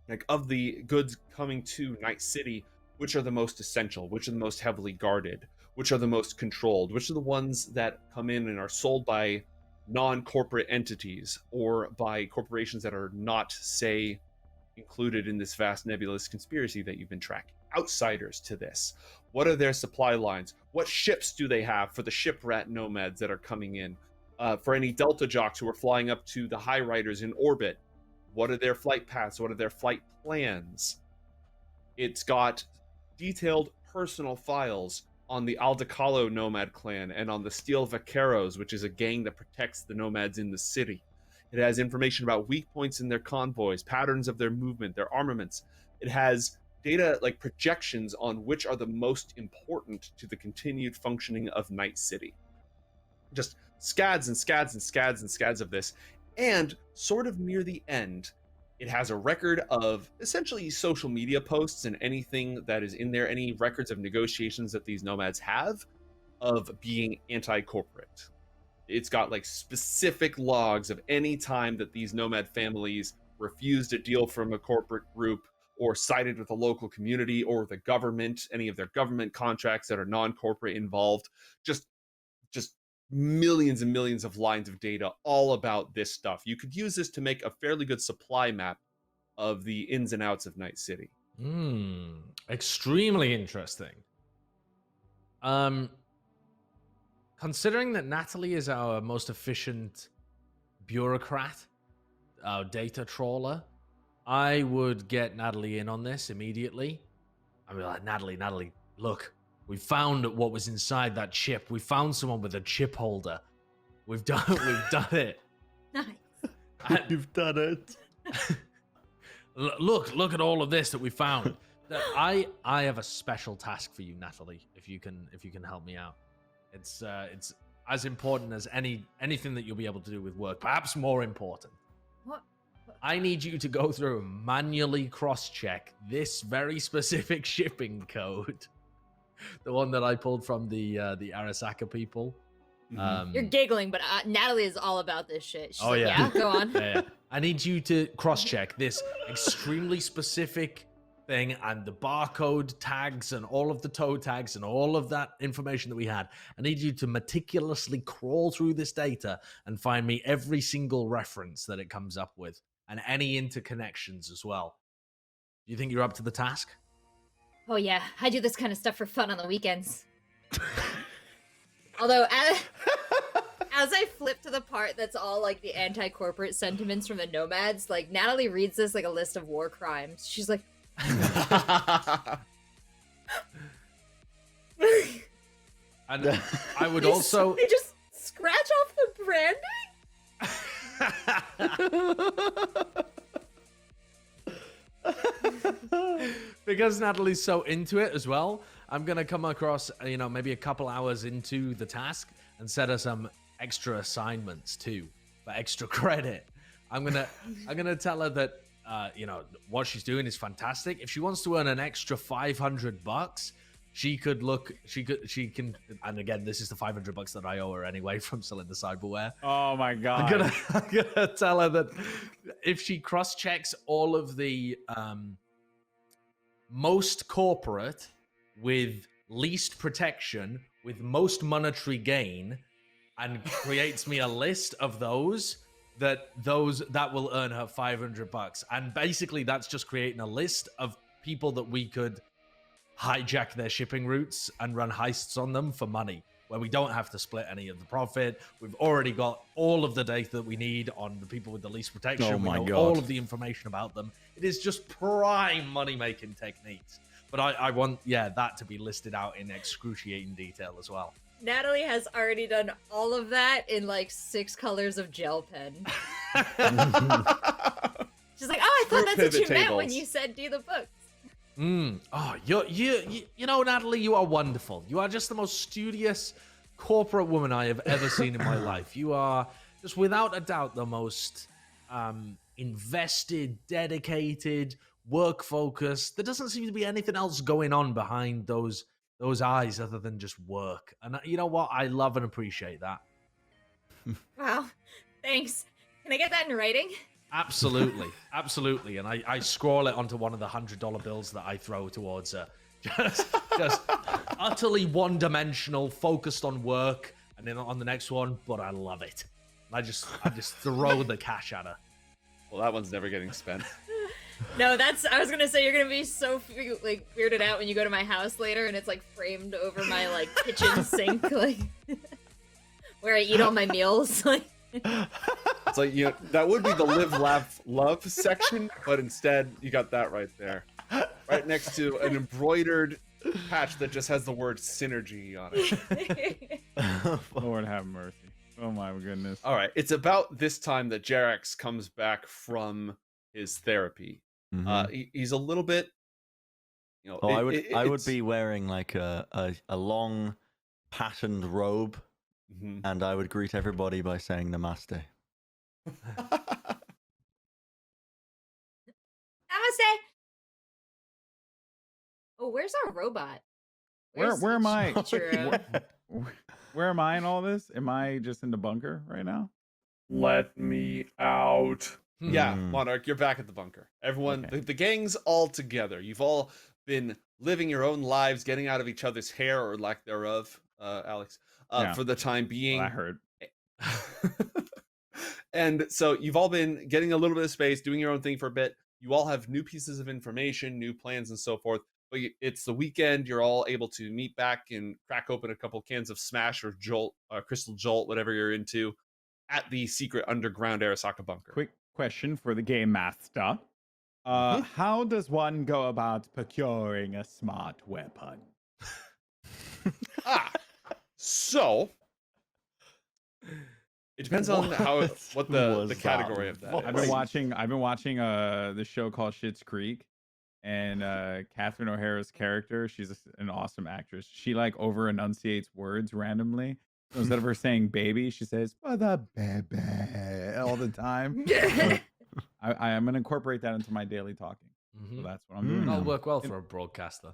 like of the goods coming to Night City. Which are the most essential, which are the most heavily guarded, which are the most controlled, which are the ones that come in and are sold by non-corporate entities or by corporations that are not, say, included in this vast nebulous conspiracy that you've been tracking. Outsiders to this. What are their supply lines? What ships do they have for the ship rat nomads that are coming in? For any Delta jocks who are flying up to the high riders in orbit, what are their flight paths? What are their flight plans? It's got detailed personal files on the Aldecalo nomad clan and on the Steel Vaqueros, which is a gang that protects the nomads in the city. It has information about weak points in their convoys, patterns of their movement, their armaments. It has data like projections on which are the most important to the continued functioning of Night City. Just scads and scads and scads and scads of this. And sort of near the end, it has a record of essentially social media posts and anything that is in there, any records of negotiations that these nomads have of being anti-corporate. It's got like specific logs of any time that these nomad families refused a deal from a corporate group or sided with a local community or the government, any of their government contracts that are non-corporate involved. Just millions and millions of lines of data all about this stuff. You could use this to make a fairly good supply map of the ins and outs of Night City. Extremely interesting. Considering that Natalie is our most efficient bureaucrat, our data trawler, I would get Natalie in on this immediately. I'd be like, Natalie, look. We found what was inside that chip. We found someone with a chip holder. We've done it. Nice. You've done it. Look at all of this that we found. I have a special task for you, Natalie. If you can help me out, it's as important as anything that you'll be able to do with work. Perhaps more important. What? I need you to go through and manually cross-check this very specific shipping code. The one that I pulled from the Arasaka people. You're giggling, but Natalie is all about this shit. She's like, yeah. Go on. Yeah. I need you to cross-check this extremely specific thing and the barcode tags and all of the toe tags and all of that information that we had. I need you to meticulously crawl through this data and find me every single reference that it comes up with and any interconnections as well. Do you think you're up to the task? Oh yeah, I do this kind of stuff for fun on the weekends. Although, as I flip to the part that's all like the anti-corporate sentiments from the nomads, like Natalie reads this like a list of war crimes. She's like, and I would also they just scratch off the branding. Because Natalie's so into it as well, I'm gonna come across, maybe a couple hours into the task and set her some extra assignments too, for extra credit. I'm gonna tell her that what she's doing is fantastic. If she wants to earn an extra $500, she can, and again, this is the $500 that I owe her anyway from selling the cyberware. Oh my god! I'm gonna tell her that if she cross-checks all of the most corporate with least protection with most monetary gain and creates me a list of those that will earn her $500, and basically that's just creating a list of people that we could hijack their shipping routes and run heists on them for money, where we don't have to split any of the profit. We've already got all of the data that we need on the people with the least protection. Oh my we know God. all of the information about them. It is just prime money-making techniques. But I want, that to be listed out in excruciating detail as well. Natalie has already done all of that in like 6 colors of gel pen. She's like, oh, I thought that's what you meant when you said do the books. Oh, you know, Natalie, you are wonderful. You are just the most studious corporate woman I have ever seen in my life. You are just without a doubt the most invested, dedicated, work focused. There doesn't seem to be anything else going on behind those eyes other than just work. And you know what? I love and appreciate that. Wow, thanks. Can I get that in writing? Absolutely, absolutely. And I scroll it onto one of the $100 bills that I throw towards her. Just utterly one-dimensional, focused on work, and then on the next one, but I love it. I just throw the cash at her. Well, that one's never getting spent. No, I was gonna say you're gonna be so like weirded out when you go to my house later and it's like framed over my like kitchen sink, like where I eat all my meals. Like it's like, you know, that would be the live, laugh, love section, but instead you got that right there, right next to an embroidered patch that just has the word synergy on it. Lord have mercy. Oh my goodness. All right, it's about this time that Jerax comes back from his therapy. He's a little bit, you know. Oh, I would be wearing like a long patterned robe, and I would greet everybody by saying Namaste. Namaste. Oh, where's our robot? Where am I? Churro? Where am I in all this? Am I just in the bunker right now? Let me out. Yeah, Monarch, you're back at the bunker. Everyone, Okay. the gang's all together. You've all been living your own lives, getting out of each other's hair or lack thereof, Alex, Yeah. for the time being. Well, I heard. And so you've all been getting a little bit of space, doing your own thing for a bit. You all have new pieces of information, new plans, and so forth. But it's the weekend. You're all able to meet back and crack open a couple cans of Smash or Jolt, Crystal Jolt, whatever you're into, at the secret underground Arasaka bunker. Quick question for the game master. How does one go about procuring a smart weapon? So it depends on what the category of that is. I've been watching the show called Schitt's Creek, and Catherine O'Hara's character, she's an awesome actress. She like over enunciates words randomly. So instead of her saying baby, she says "mother baby" all the time. So I'm gonna incorporate that into my daily talking. So that's what I'm doing. That'll now. work well for a broadcaster.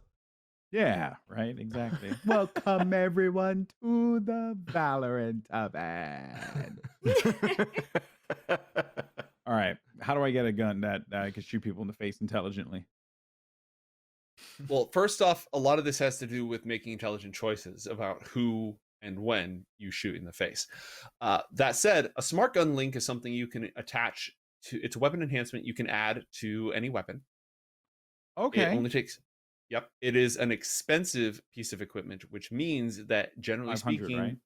Yeah, right, exactly. Welcome everyone to the Valorant event. All right, how do I get a gun that I can shoot people in the face intelligently? Well, first off, a lot of this has to do with making intelligent choices about who and when you shoot in the face. That said, a smart gun link is something you can attach to. It's a weapon enhancement you can add to any weapon. Okay. It only takes. Yep, it is an expensive piece of equipment, which means that generally 500, speaking, right?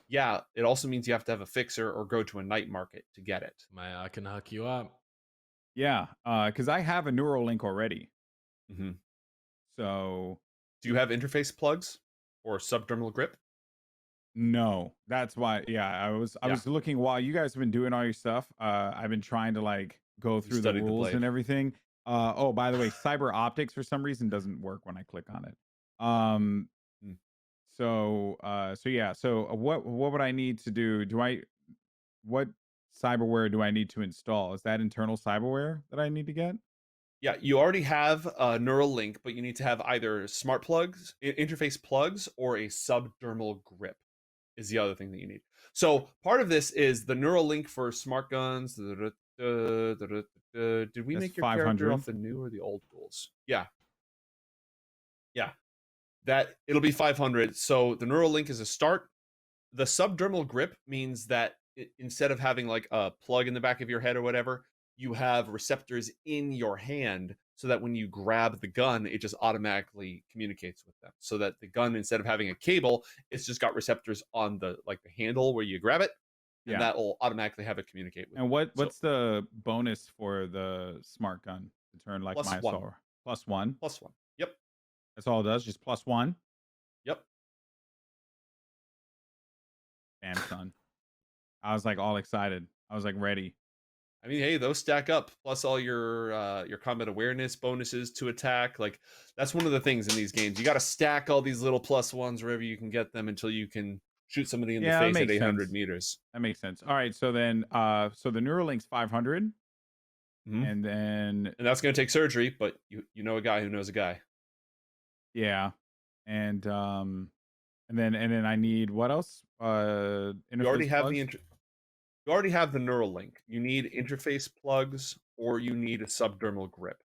yeah, it also means you have to have a fixer or go to a night market to get it. I can hook you up. Yeah, because I have a neural link already. Mm-hmm. So do you have interface plugs or subdermal grip? No, that's why. Yeah, I was looking while you guys have been doing all your stuff. I've been trying to like go through the studied the rules blade. and everything. Oh, by the way, cyber optics for some reason doesn't work when I click on it. So yeah. So what would I need to do? What cyberware do I need to install? Is that internal cyberware that I need to get? Yeah, you already have a neural link, but you need to have either smart plugs, interface plugs, or a subdermal grip is the other thing that you need. So part of this is the neural link for smart guns. Did we That's make your character 500. off the new or the old rules? Yeah. That it'll be 500. So the neural link is a start. The subdermal grip means that instead of having like a plug in the back of your head or whatever, you have receptors in your hand so that when you grab the gun, it just automatically communicates with them. So that the gun, instead of having a cable, it's just got receptors on the handle where you grab it, and that will automatically have it communicate with. And what's the bonus for the smart gun to turn like my solar? +1. +1. Yep. That's all it does, just +1. Yep. Damn, son. I was like all excited. I was like ready. I mean, hey, those stack up. Plus all your combat awareness bonuses to attack. Like that's one of the things in these games. You got to stack all these little plus ones wherever you can get them until you can shoot somebody in the Yeah, that face at makes 800 sense. meters. That makes sense. All right, so then so the Neuralink's 500 Mhm. and then And that's going to take surgery, but you know a guy who knows a guy. yeah. And then I need what else? You Interface already have plugs? you already have the neural link. You need interface plugs or you need a subdermal grip.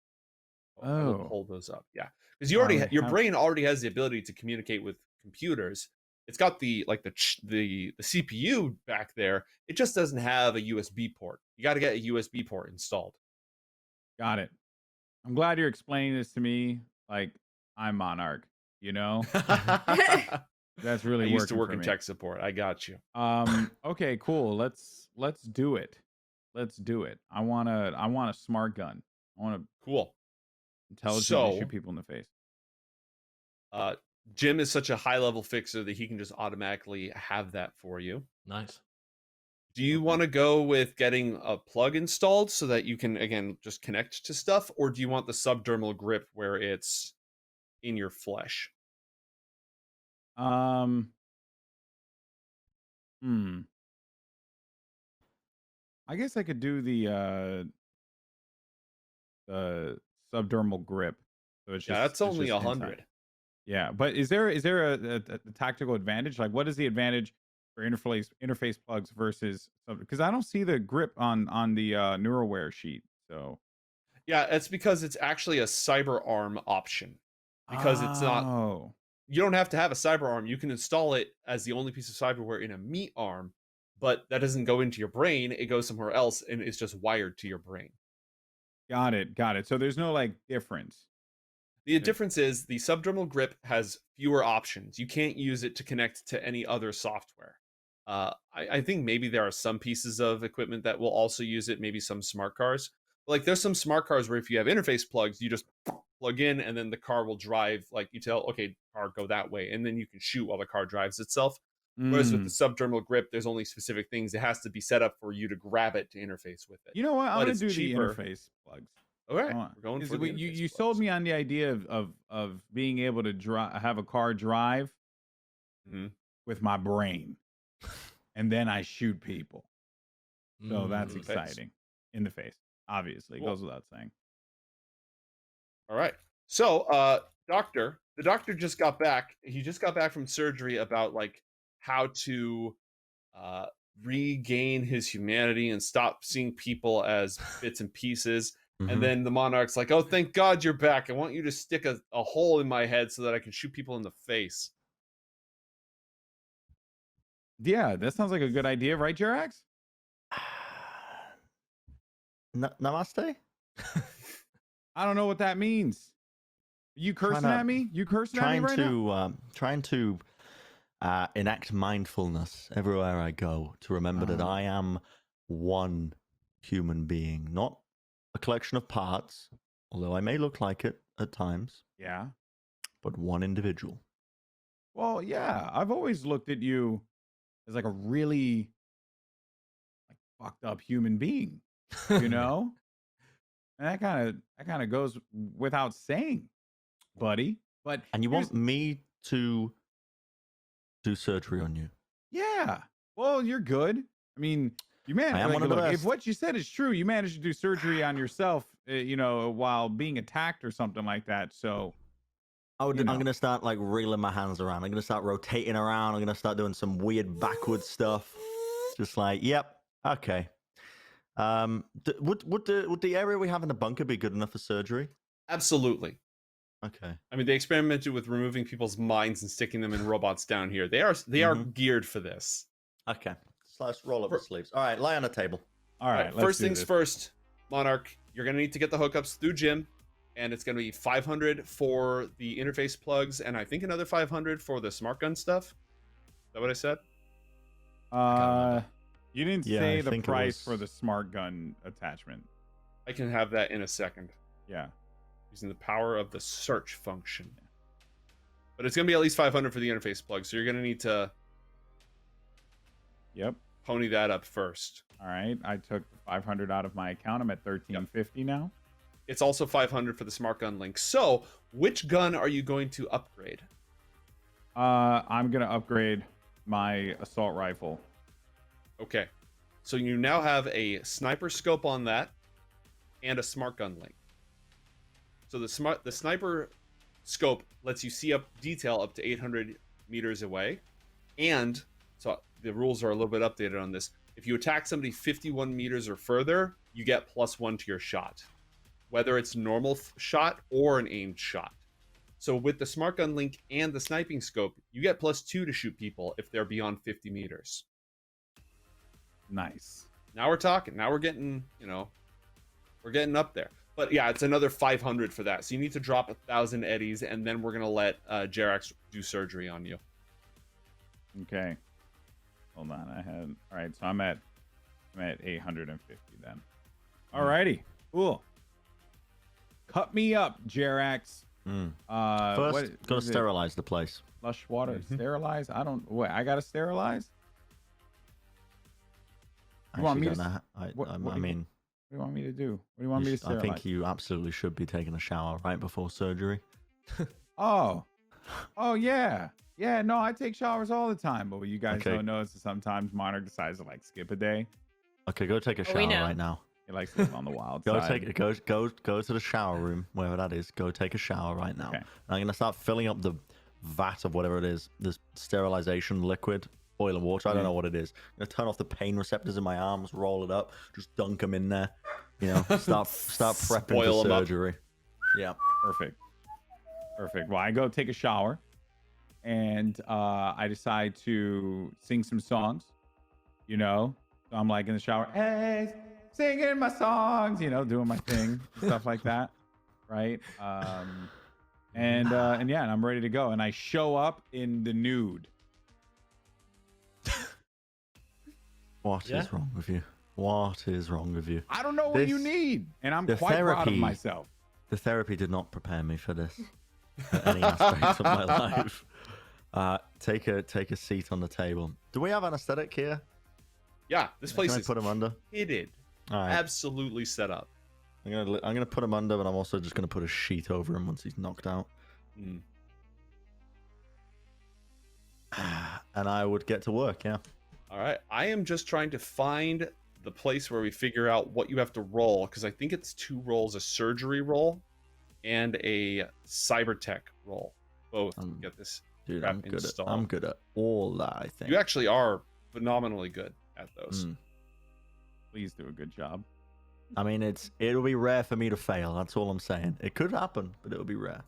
I will Oh. pull those up. Yeah, because you already already your have- brain already has the ability to communicate with computers. It's got the CPU back there. It just doesn't have a USB port. You got to get a USB port installed. Got it. I'm glad you're explaining this to me like I'm Monarch, you know? That's really I used to working work for in me. tech support. I got you. Okay, cool. Let's do it. Let's do it. I want a smart gun. I want to Cool. intelligently So- shoot people in the face. Jim is such a high level fixer that he can just automatically have that for you. Nice. Do you want to go with getting a plug installed so that you can again just connect to stuff, or do you want the subdermal grip where it's in your flesh? I guess I could do the subdermal grip. So it's just Yeah, that's it's only just inside. 100. Yeah, but is there a tactical advantage? Like, what is the advantage for interface plugs versus because I don't see the grip on the NeuroWare sheet. So Yeah, it's because it's actually a cyber arm option. Because it's not, Oh, you don't have to have a cyber arm. You can install it as the only piece of cyberware in a meat arm, but that doesn't go into your brain. It goes somewhere else and it's just wired to your brain. got it. So there's no like difference. The difference is the subdermal grip has fewer options. You can't use it to connect to any other software. I think maybe there are some pieces of equipment that will also use it, maybe some smart cars. Like there's some smart cars where if you have interface plugs, you just plug in and then the car will drive, like you tell, okay, car, go that way. And then you can shoot while the car drives itself. Whereas with the subdermal grip, there's only specific things. It has to be set up for you to grab it to interface with it. You know what? I'm But gonna it's do cheaper. the interface plugs. All right, Hold on. we're going 'Cause for the you interface sold plugs. me on the idea of being able to have a car drive Mhm. with my brain, and then I shoot people. So that's In the face. exciting. In the face, obviously, it Cool. goes without saying. All right. So, the doctor just got back. He just got back from surgery about like how to regain his humanity and stop seeing people as bits and pieces. Mhm. And then the monarch's like, "Oh, thank God you're back. I want you to stick a hole in my head so that I can shoot people in the face." Yeah, that sounds like a good idea, right, Jerax? Namaste? I don't know what that means. You cursing at me? You cursing at me Trying right now? trying to enact mindfulness everywhere I go to remember that Oh. I am one human being, not a collection of parts, although I may look like it at times, Yeah. but one individual. Well, yeah. I've always looked at you as like a really like fucked up human being, you know? And that kind of goes without saying, buddy. But And you here's- want me to do surgery on you? Yeah. Well, you're good. I mean, you managed. I am Like, one of the look, if best. what you said is true, you managed to do surgery on yourself, while being attacked or something like that. So, I'm know. going to start like reeling my hands around. I'm going to start rotating around. I'm going to start doing some weird backwards stuff. Just like, yep, okay. Would the area we have in the bunker be good enough for surgery? Absolutely. Okay. I mean, they experimented with removing people's minds and sticking them in robots down here. They are geared for this. Okay. So let's roll up the sleeves. All right, lie on the table. all right. Let's First do things this. first, Monarch, you're going to need to get the hookups through Jim, and it's going to be 500 for the interface plugs, and I think another 500 for the smart gun stuff. Is that what I said? You didn't Yeah, say I the think it price for was- the smart gun attachment. I can have that in a second Yeah. using the power of the search function. But it's going to be at least 500 for the interface plug, so you're going to need to Yep. Pony that up first. All right. I took 500 out of my account. I'm at 1350 now. It's also 500 for the smart gun link. So, which gun are you going to upgrade? I'm gonna upgrade my assault rifle. Okay. So you now have a sniper scope on that and a smart gun link. So the sniper scope lets you see up detail up to 800 meters away. And so the rules are a little bit updated on this. If you attack somebody 51 meters or further, you get +1 to your shot, whether it's normal shot or an aimed shot. So with the smart gun link and the sniping scope, you get +2 to shoot people if they're beyond 50 meters. Nice. Now we're talking. Now we're getting, we're getting up there. But yeah, it's another 500 for that. So you need to drop 1,000 eddies, and then we're gonna let Jerax do surgery on you. Okay. Hold on. All right. So I'm at 850 then. Alrighty. Cool. Cut me up, Jerax. First, gotta sterilize the place. Flush water, sterilize. I don't. Wait, I gotta sterilize. You want me to? I mean, what do you want me to do? What do you want me to sterilize? I think you absolutely should be taking a shower right before surgery. Oh yeah. Yeah, no, I take showers all the time, but what you guys Okay. don't know is that sometimes Monarch decides to like skip a day. Okay, go take a shower right now. He likes living on the wild Go side. go to the shower room, wherever that is. Go take a shower right now. Okay. And I'm gonna start filling up the vat of whatever it is, this sterilization liquid, oil and water. I don't know what it is. I'm gonna turn off the pain receptors in my arms, roll it up, just dunk them in there. Start prepping Spoil for 'em up. surgery. Yeah. Perfect. Well, I go take a shower, and I decide to sing some songs. So I'm like in the shower, hey, singing my songs, doing my thing, stuff like that, right? And yeah, and I'm ready to go, and I show up in the nude. What is wrong with you? What is wrong with you? I don't know what you need, and I'm quite proud of myself. The therapy did not prepare me for this at any aspect of my life. Take a seat on the table. Do we have anesthetic here? Yeah, this place Can I is put him under? hidden. All right. Absolutely set up. I'm gonna put him under, but I'm also just gonna put a sheet over him once he's knocked out. And I would get to work. Yeah. All right. I am just trying to find the place where we figure out what you have to roll, because I think it's 2 rolls: a surgery roll and a cybertech roll. Both to get this. Dude, crap I'm installed. good at all that. I think You actually are phenomenally good at those. Please do a good job. I mean, it'll be rare for me to fail. That's all I'm saying. It could happen, but it'll be rare.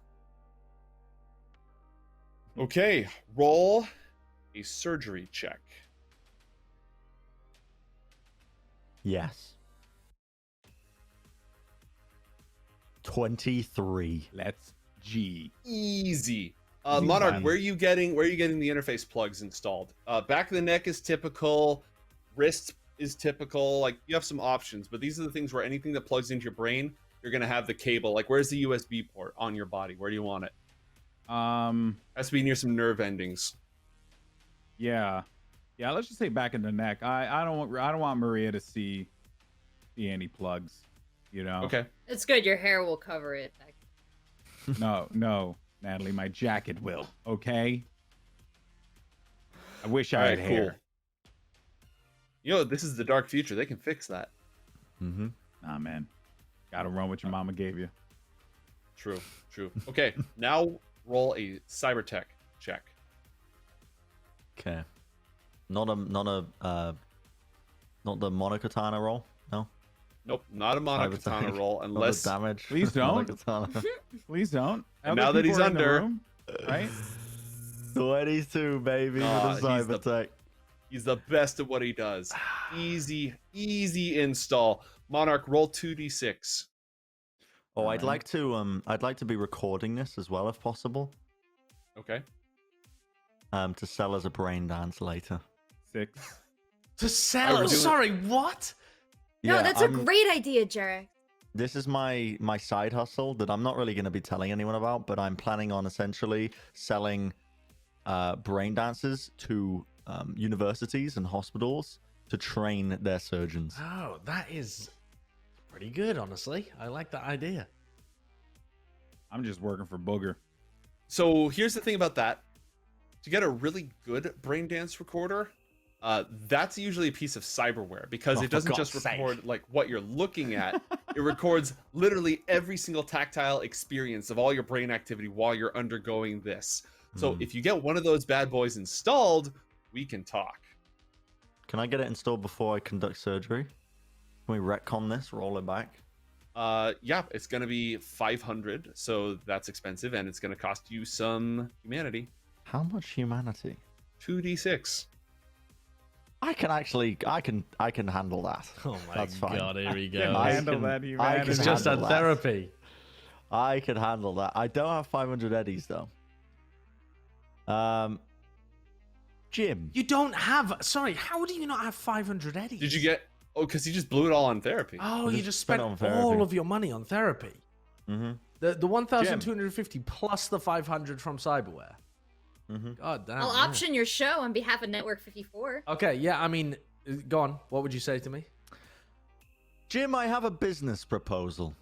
Okay, roll a surgery check. Yes. 23. Let's G. Easy. Monarch, fun. where are you getting the interface plugs installed? Back of the neck is typical, wrist is typical. Like, you have some options, but these are the things where anything that plugs into your brain, you're gonna have the cable. Like, where's the USB port on your body? Where do you want it? Yeah. Has to be near some nerve endings. Yeah, let's just say back in the neck. I don't want Maria to see any plugs, Okay. It's good. Your hair will cover it. No, Natalie, my jacket will. Okay. I wish I All had right, hair. This is the dark future. They can fix that. Mm-hmm. Nah, man. Gotta run what your mama gave you. True. Okay, now roll a cybertech check. Okay. Not the Monokatana roll. No. Nope, not a Monokatana Cybertech. roll, Not unless the damage. Please don't. Monokatana. Please don't. And Other now that people he's are in the under- room, right? 22, baby, Aw, with the he's the- Cybertech. he's the best at what he does. Easy install. Monarch, roll 2d6. Oh, I'd Alright. like to be recording this as well if possible. Okay. To sell as a brain dance later. 6. To sell. we're doing- Sorry, what? No, Yeah, that's a great idea, Jerax. This is my side hustle that I'm not really going to be telling anyone about, but I'm planning on essentially selling brain dances to universities and hospitals to train their surgeons. Oh, that is pretty good, honestly. I like that idea. I'm just working for Booger. So here's the thing about that. To get a really good brain dance recorder, that's usually a piece of cyberware because Oh, it for doesn't God's just sake. record like what you're looking at. It records literally every single tactile experience of all your brain activity while you're undergoing this. So if you get one of those bad boys installed, we can talk. Can I get it installed before I conduct surgery? Can we retcon this, roll it back? Yeah, it's gonna be 500, so that's expensive, and it's gonna cost you some humanity. How much humanity? 2d6. I can handle that. Oh my That's fine. God, here we Can go. I handle can- that I can humanity. He's just handle had that. therapy. I can handle that. I don't have 500 eddies though. Jim. You don't have. Sorry, how do you not have 500 eddies? Did you get? Oh, because you just blew it all on therapy. Oh, you just just spent spent on therapy. all of your money on therapy. Mm-hmm. The 1,250 plus the 500 from cyberware. Mm-hmm. God damn. I'll yeah. option your show on behalf of Network 54. Okay, yeah, I mean, go on. What would you say to me? Jim, I have a business proposal.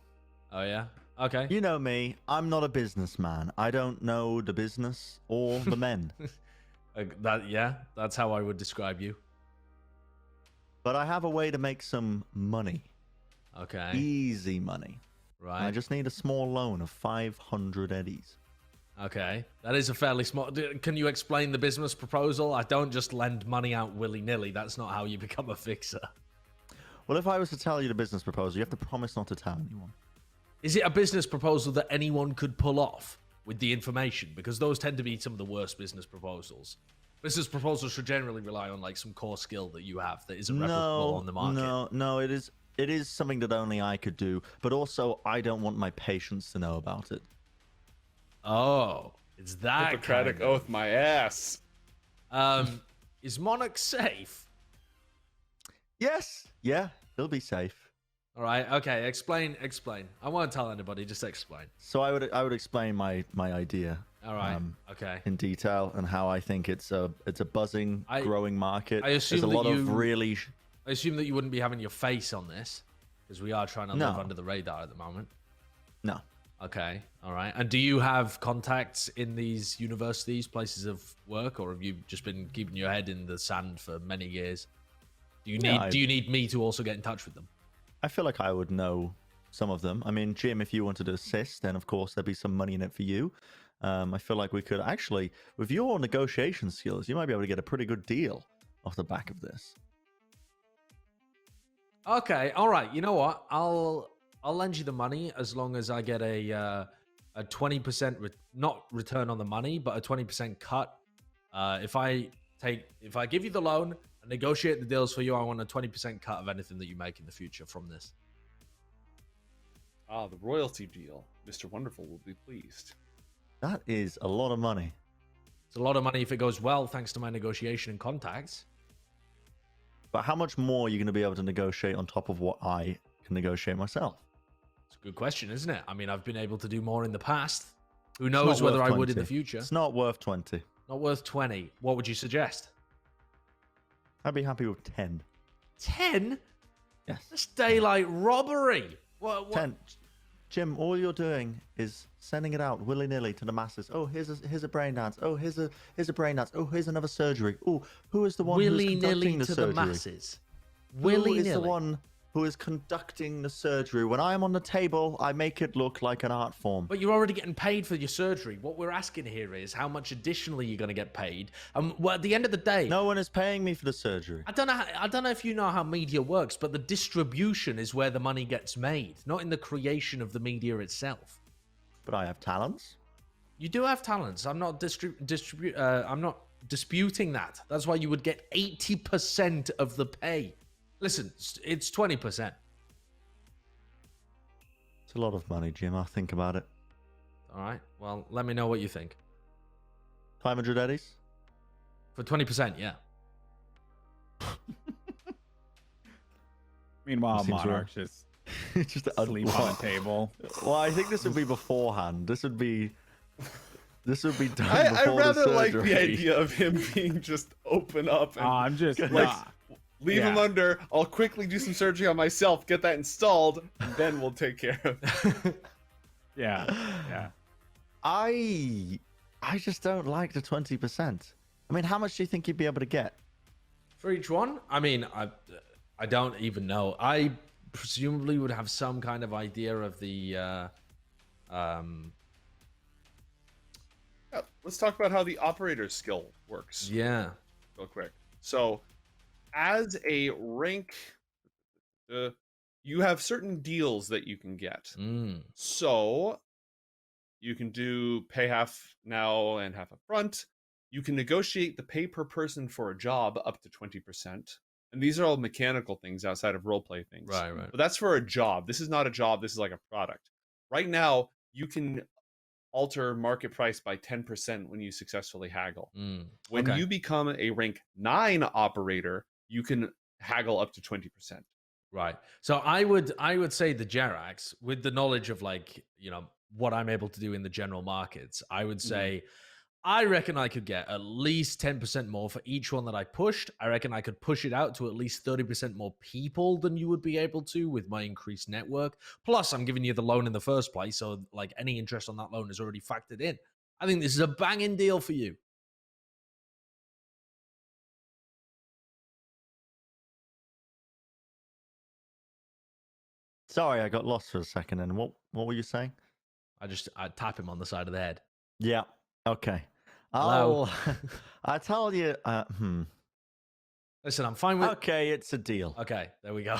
Oh, yeah? Okay. You know me, I'm not a businessman. I don't know the business or the men. Yeah, that's how I would describe you. But I have a way to make some money. Okay. Easy money. Right. I just need a small loan of 500 eddies. Okay. That is a fairly small. Can you explain the business proposal? I don't just lend money out willy-nilly. That's not how you become a fixer. Well, if I was to tell you the business proposal, you have to promise not to tell anyone. Is it a business proposal that anyone could pull off with the information? Because those tend to be some of the worst business proposals. Business proposals should generally rely on like some core skill that you have that isn't replicable on the market. No, it is something that only I could do, but also I don't want my patients to know about it. Oh, it's that Hippocratic kind of- oath, my ass. Is Monarch safe? Yes, yeah, they'll be safe. All right. Okay. Explain. I won't tell anybody. Just explain. So I would explain my idea. All right. Okay. In detail and how I think it's a buzzing, growing market. I assume There's a lot that of really. I assume that you wouldn't be having your face on this because we are trying to live No. under the radar at the moment. No. Okay. All right. And do you have contacts in these universities, places of work, or have you just been keeping your head in the sand for many years? Do you need me to also get in touch with them? I feel like I would know some of them. I mean, Jim, if you wanted to assist, then of course there'd be some money in it for you. I feel like we could actually, with your negotiation skills, you might be able to get a pretty good deal off the back of this. Okay. All right. You know what? I'll lend you the money as long as I get a 20% not return on the money, but a 20% cut. If I give you the loan and negotiate the deals for you, I want a 20% cut of anything that you make in the future from this. Ah, the royalty deal. Mr. Wonderful will be pleased. That is a lot of money. It's a lot of money if it goes well, thanks to my negotiation and contacts. But how much more are you going to be able to negotiate on top of what I can negotiate myself? It's a good question, isn't it? I mean, I've been able to do more in the past. Who It's knows not whether worth I would in 20. the future? It's not worth 20. Not worth 20. What would you suggest? I'd be happy with 10. 10? Yes. That's daylight robbery. What? 10. Jim, all you're doing is sending it out willy-nilly to the masses. Oh, here's a brain dance. Oh, here's a brain dance. Oh, here's another surgery. Oh, who is the one who's Willy-nilly conducting the to surgery? the masses. Who is the Willy-nilly. one who is conducting the surgery? When I'm on the table, I make it look like an art form. But you're already getting paid for your surgery. What we're asking here is how much additionally you're going to get paid. Well, at the end of the day, No one is paying me for the surgery. I don't know if you know how media works, but the distribution is where the money gets made, not in the creation of the media itself. But I have talents. You do have talents. I'm not I'm not disputing that. That's why you would get 80% of the pay. Listen, it's 20%. It's a lot of money, Jim. I'll think about it. All right. Well, let me know what you think. 500 eddies? For 20%, yeah. Meanwhile, Seems Monarch's right. just Just sleep on the table. Well, I think this would be beforehand. This would be This would be done I before rather the like surgery. the idea of him being just open up and I'm just like leave him yeah. under. I'll quickly do some surgery on myself, get that installed, and then we'll take care of. yeah. I just don't like the 20%. I mean, how much do you think you'd be able to get? For each one? I mean, I don't even know. I presumably would have some kind of idea of the Yeah, let's talk about how the operator's skill works yeah. real quick. So, as a rank, you have certain deals that you can get. So, you can do pay half now and half up front. You can negotiate the pay per person for a job up to 20%. And these are all mechanical things outside of roleplay things. Right. But that's for a job. This is not a job. This is like a product. Right now, you can alter market price by 10% when you successfully haggle. When Okay. you become a rank 9 operator, you can haggle up to 20%. Right. So I would say the Jerax, with the knowledge of like, what I'm able to do in the general markets, I would say I reckon I could get at least 10% more for each one that I pushed. I reckon I could push it out to at least 30% more people than you would be able to with my increased network. Plus, I'm giving you the loan in the first place, so like any interest on that loan is already factored in. I think this is a banging deal for you. Sorry, I got lost for a second. And what were you saying? I tap him on the side of the head. Yeah. Okay. Hello? I tell you. Listen, I'm fine with. Okay, it's a deal. Okay, there we go.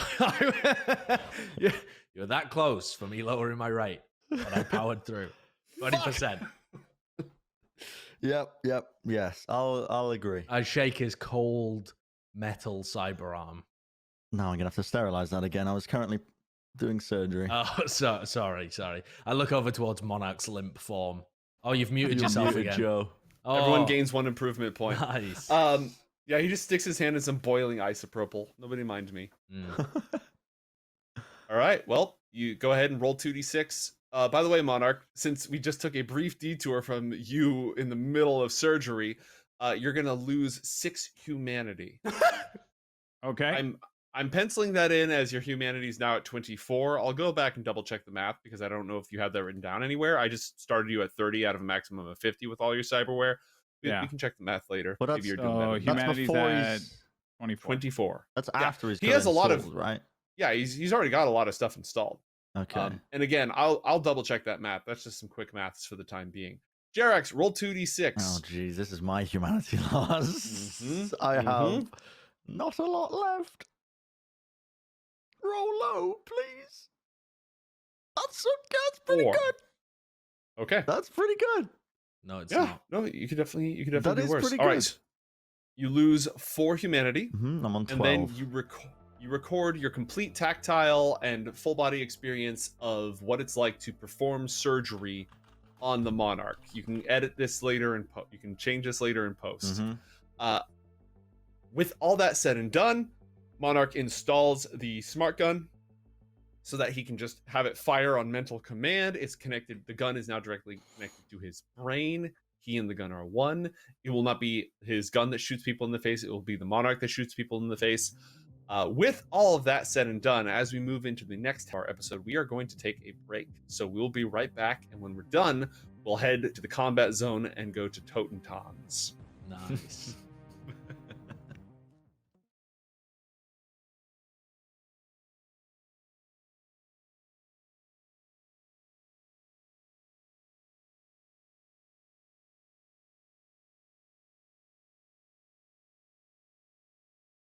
You're that close for me lowering my rate, but I powered through. 20%. Yep. Yes, I'll agree. I shake his cold metal cyber arm. No, I'm gonna have to sterilize that again. I was currently doing surgery. Oh, sorry. I look over towards Monarch's limp form. Oh, you've muted yourself Muted again. Joe. Oh, Everyone gains 1 improvement point. Nice. Yeah, he just sticks his hand in some boiling isopropyl. Nobody mind me. All right, well, you go ahead and roll 2d6. By the way, Monarch, since we just took a brief detour from you in the middle of surgery, you're gonna lose 6 humanity. Okay. I'm penciling that in as your humanity is now at 24. I'll go back and double check the math because I don't know if you have that written down anywhere. I just started you at 30 out of a maximum of 50 with all your cyberware. We can check the math later. Well, Maybe you're so doing better. That's humanity's before at he's 24. 24. That's Yeah, after he's he got has a lot of installed, right? Yeah, he's already got a lot of stuff installed. Okay. And again, I'll double check that math. That's just some quick maths for the time being. Jerax, roll 2d6. Oh, geez, this is my humanity loss. I have not a lot left. Roll low, please. That's pretty 4. good. Okay. That's pretty good. No, it's Yeah. not. No, you could definitely That do is worse. pretty All good. right. You lose 4 humanity. I'm on 12. And then you record your complete tactile and full body experience of what it's like to perform surgery on the Monarch. You can edit this later and you can change this later in post. With all that said and done, Monarch installs the smart gun so that he can just have it fire on mental command. It's connected. The gun is now directly connected to his brain. He and the gun are one. It will not be his gun that shoots people in the face. It will be the Monarch that shoots people in the face. With all of that said and done, as we move into the next episode, we are going to take a break. So we'll be right back. And when we're done, we'll head to the combat zone and go to Totentons. Nice.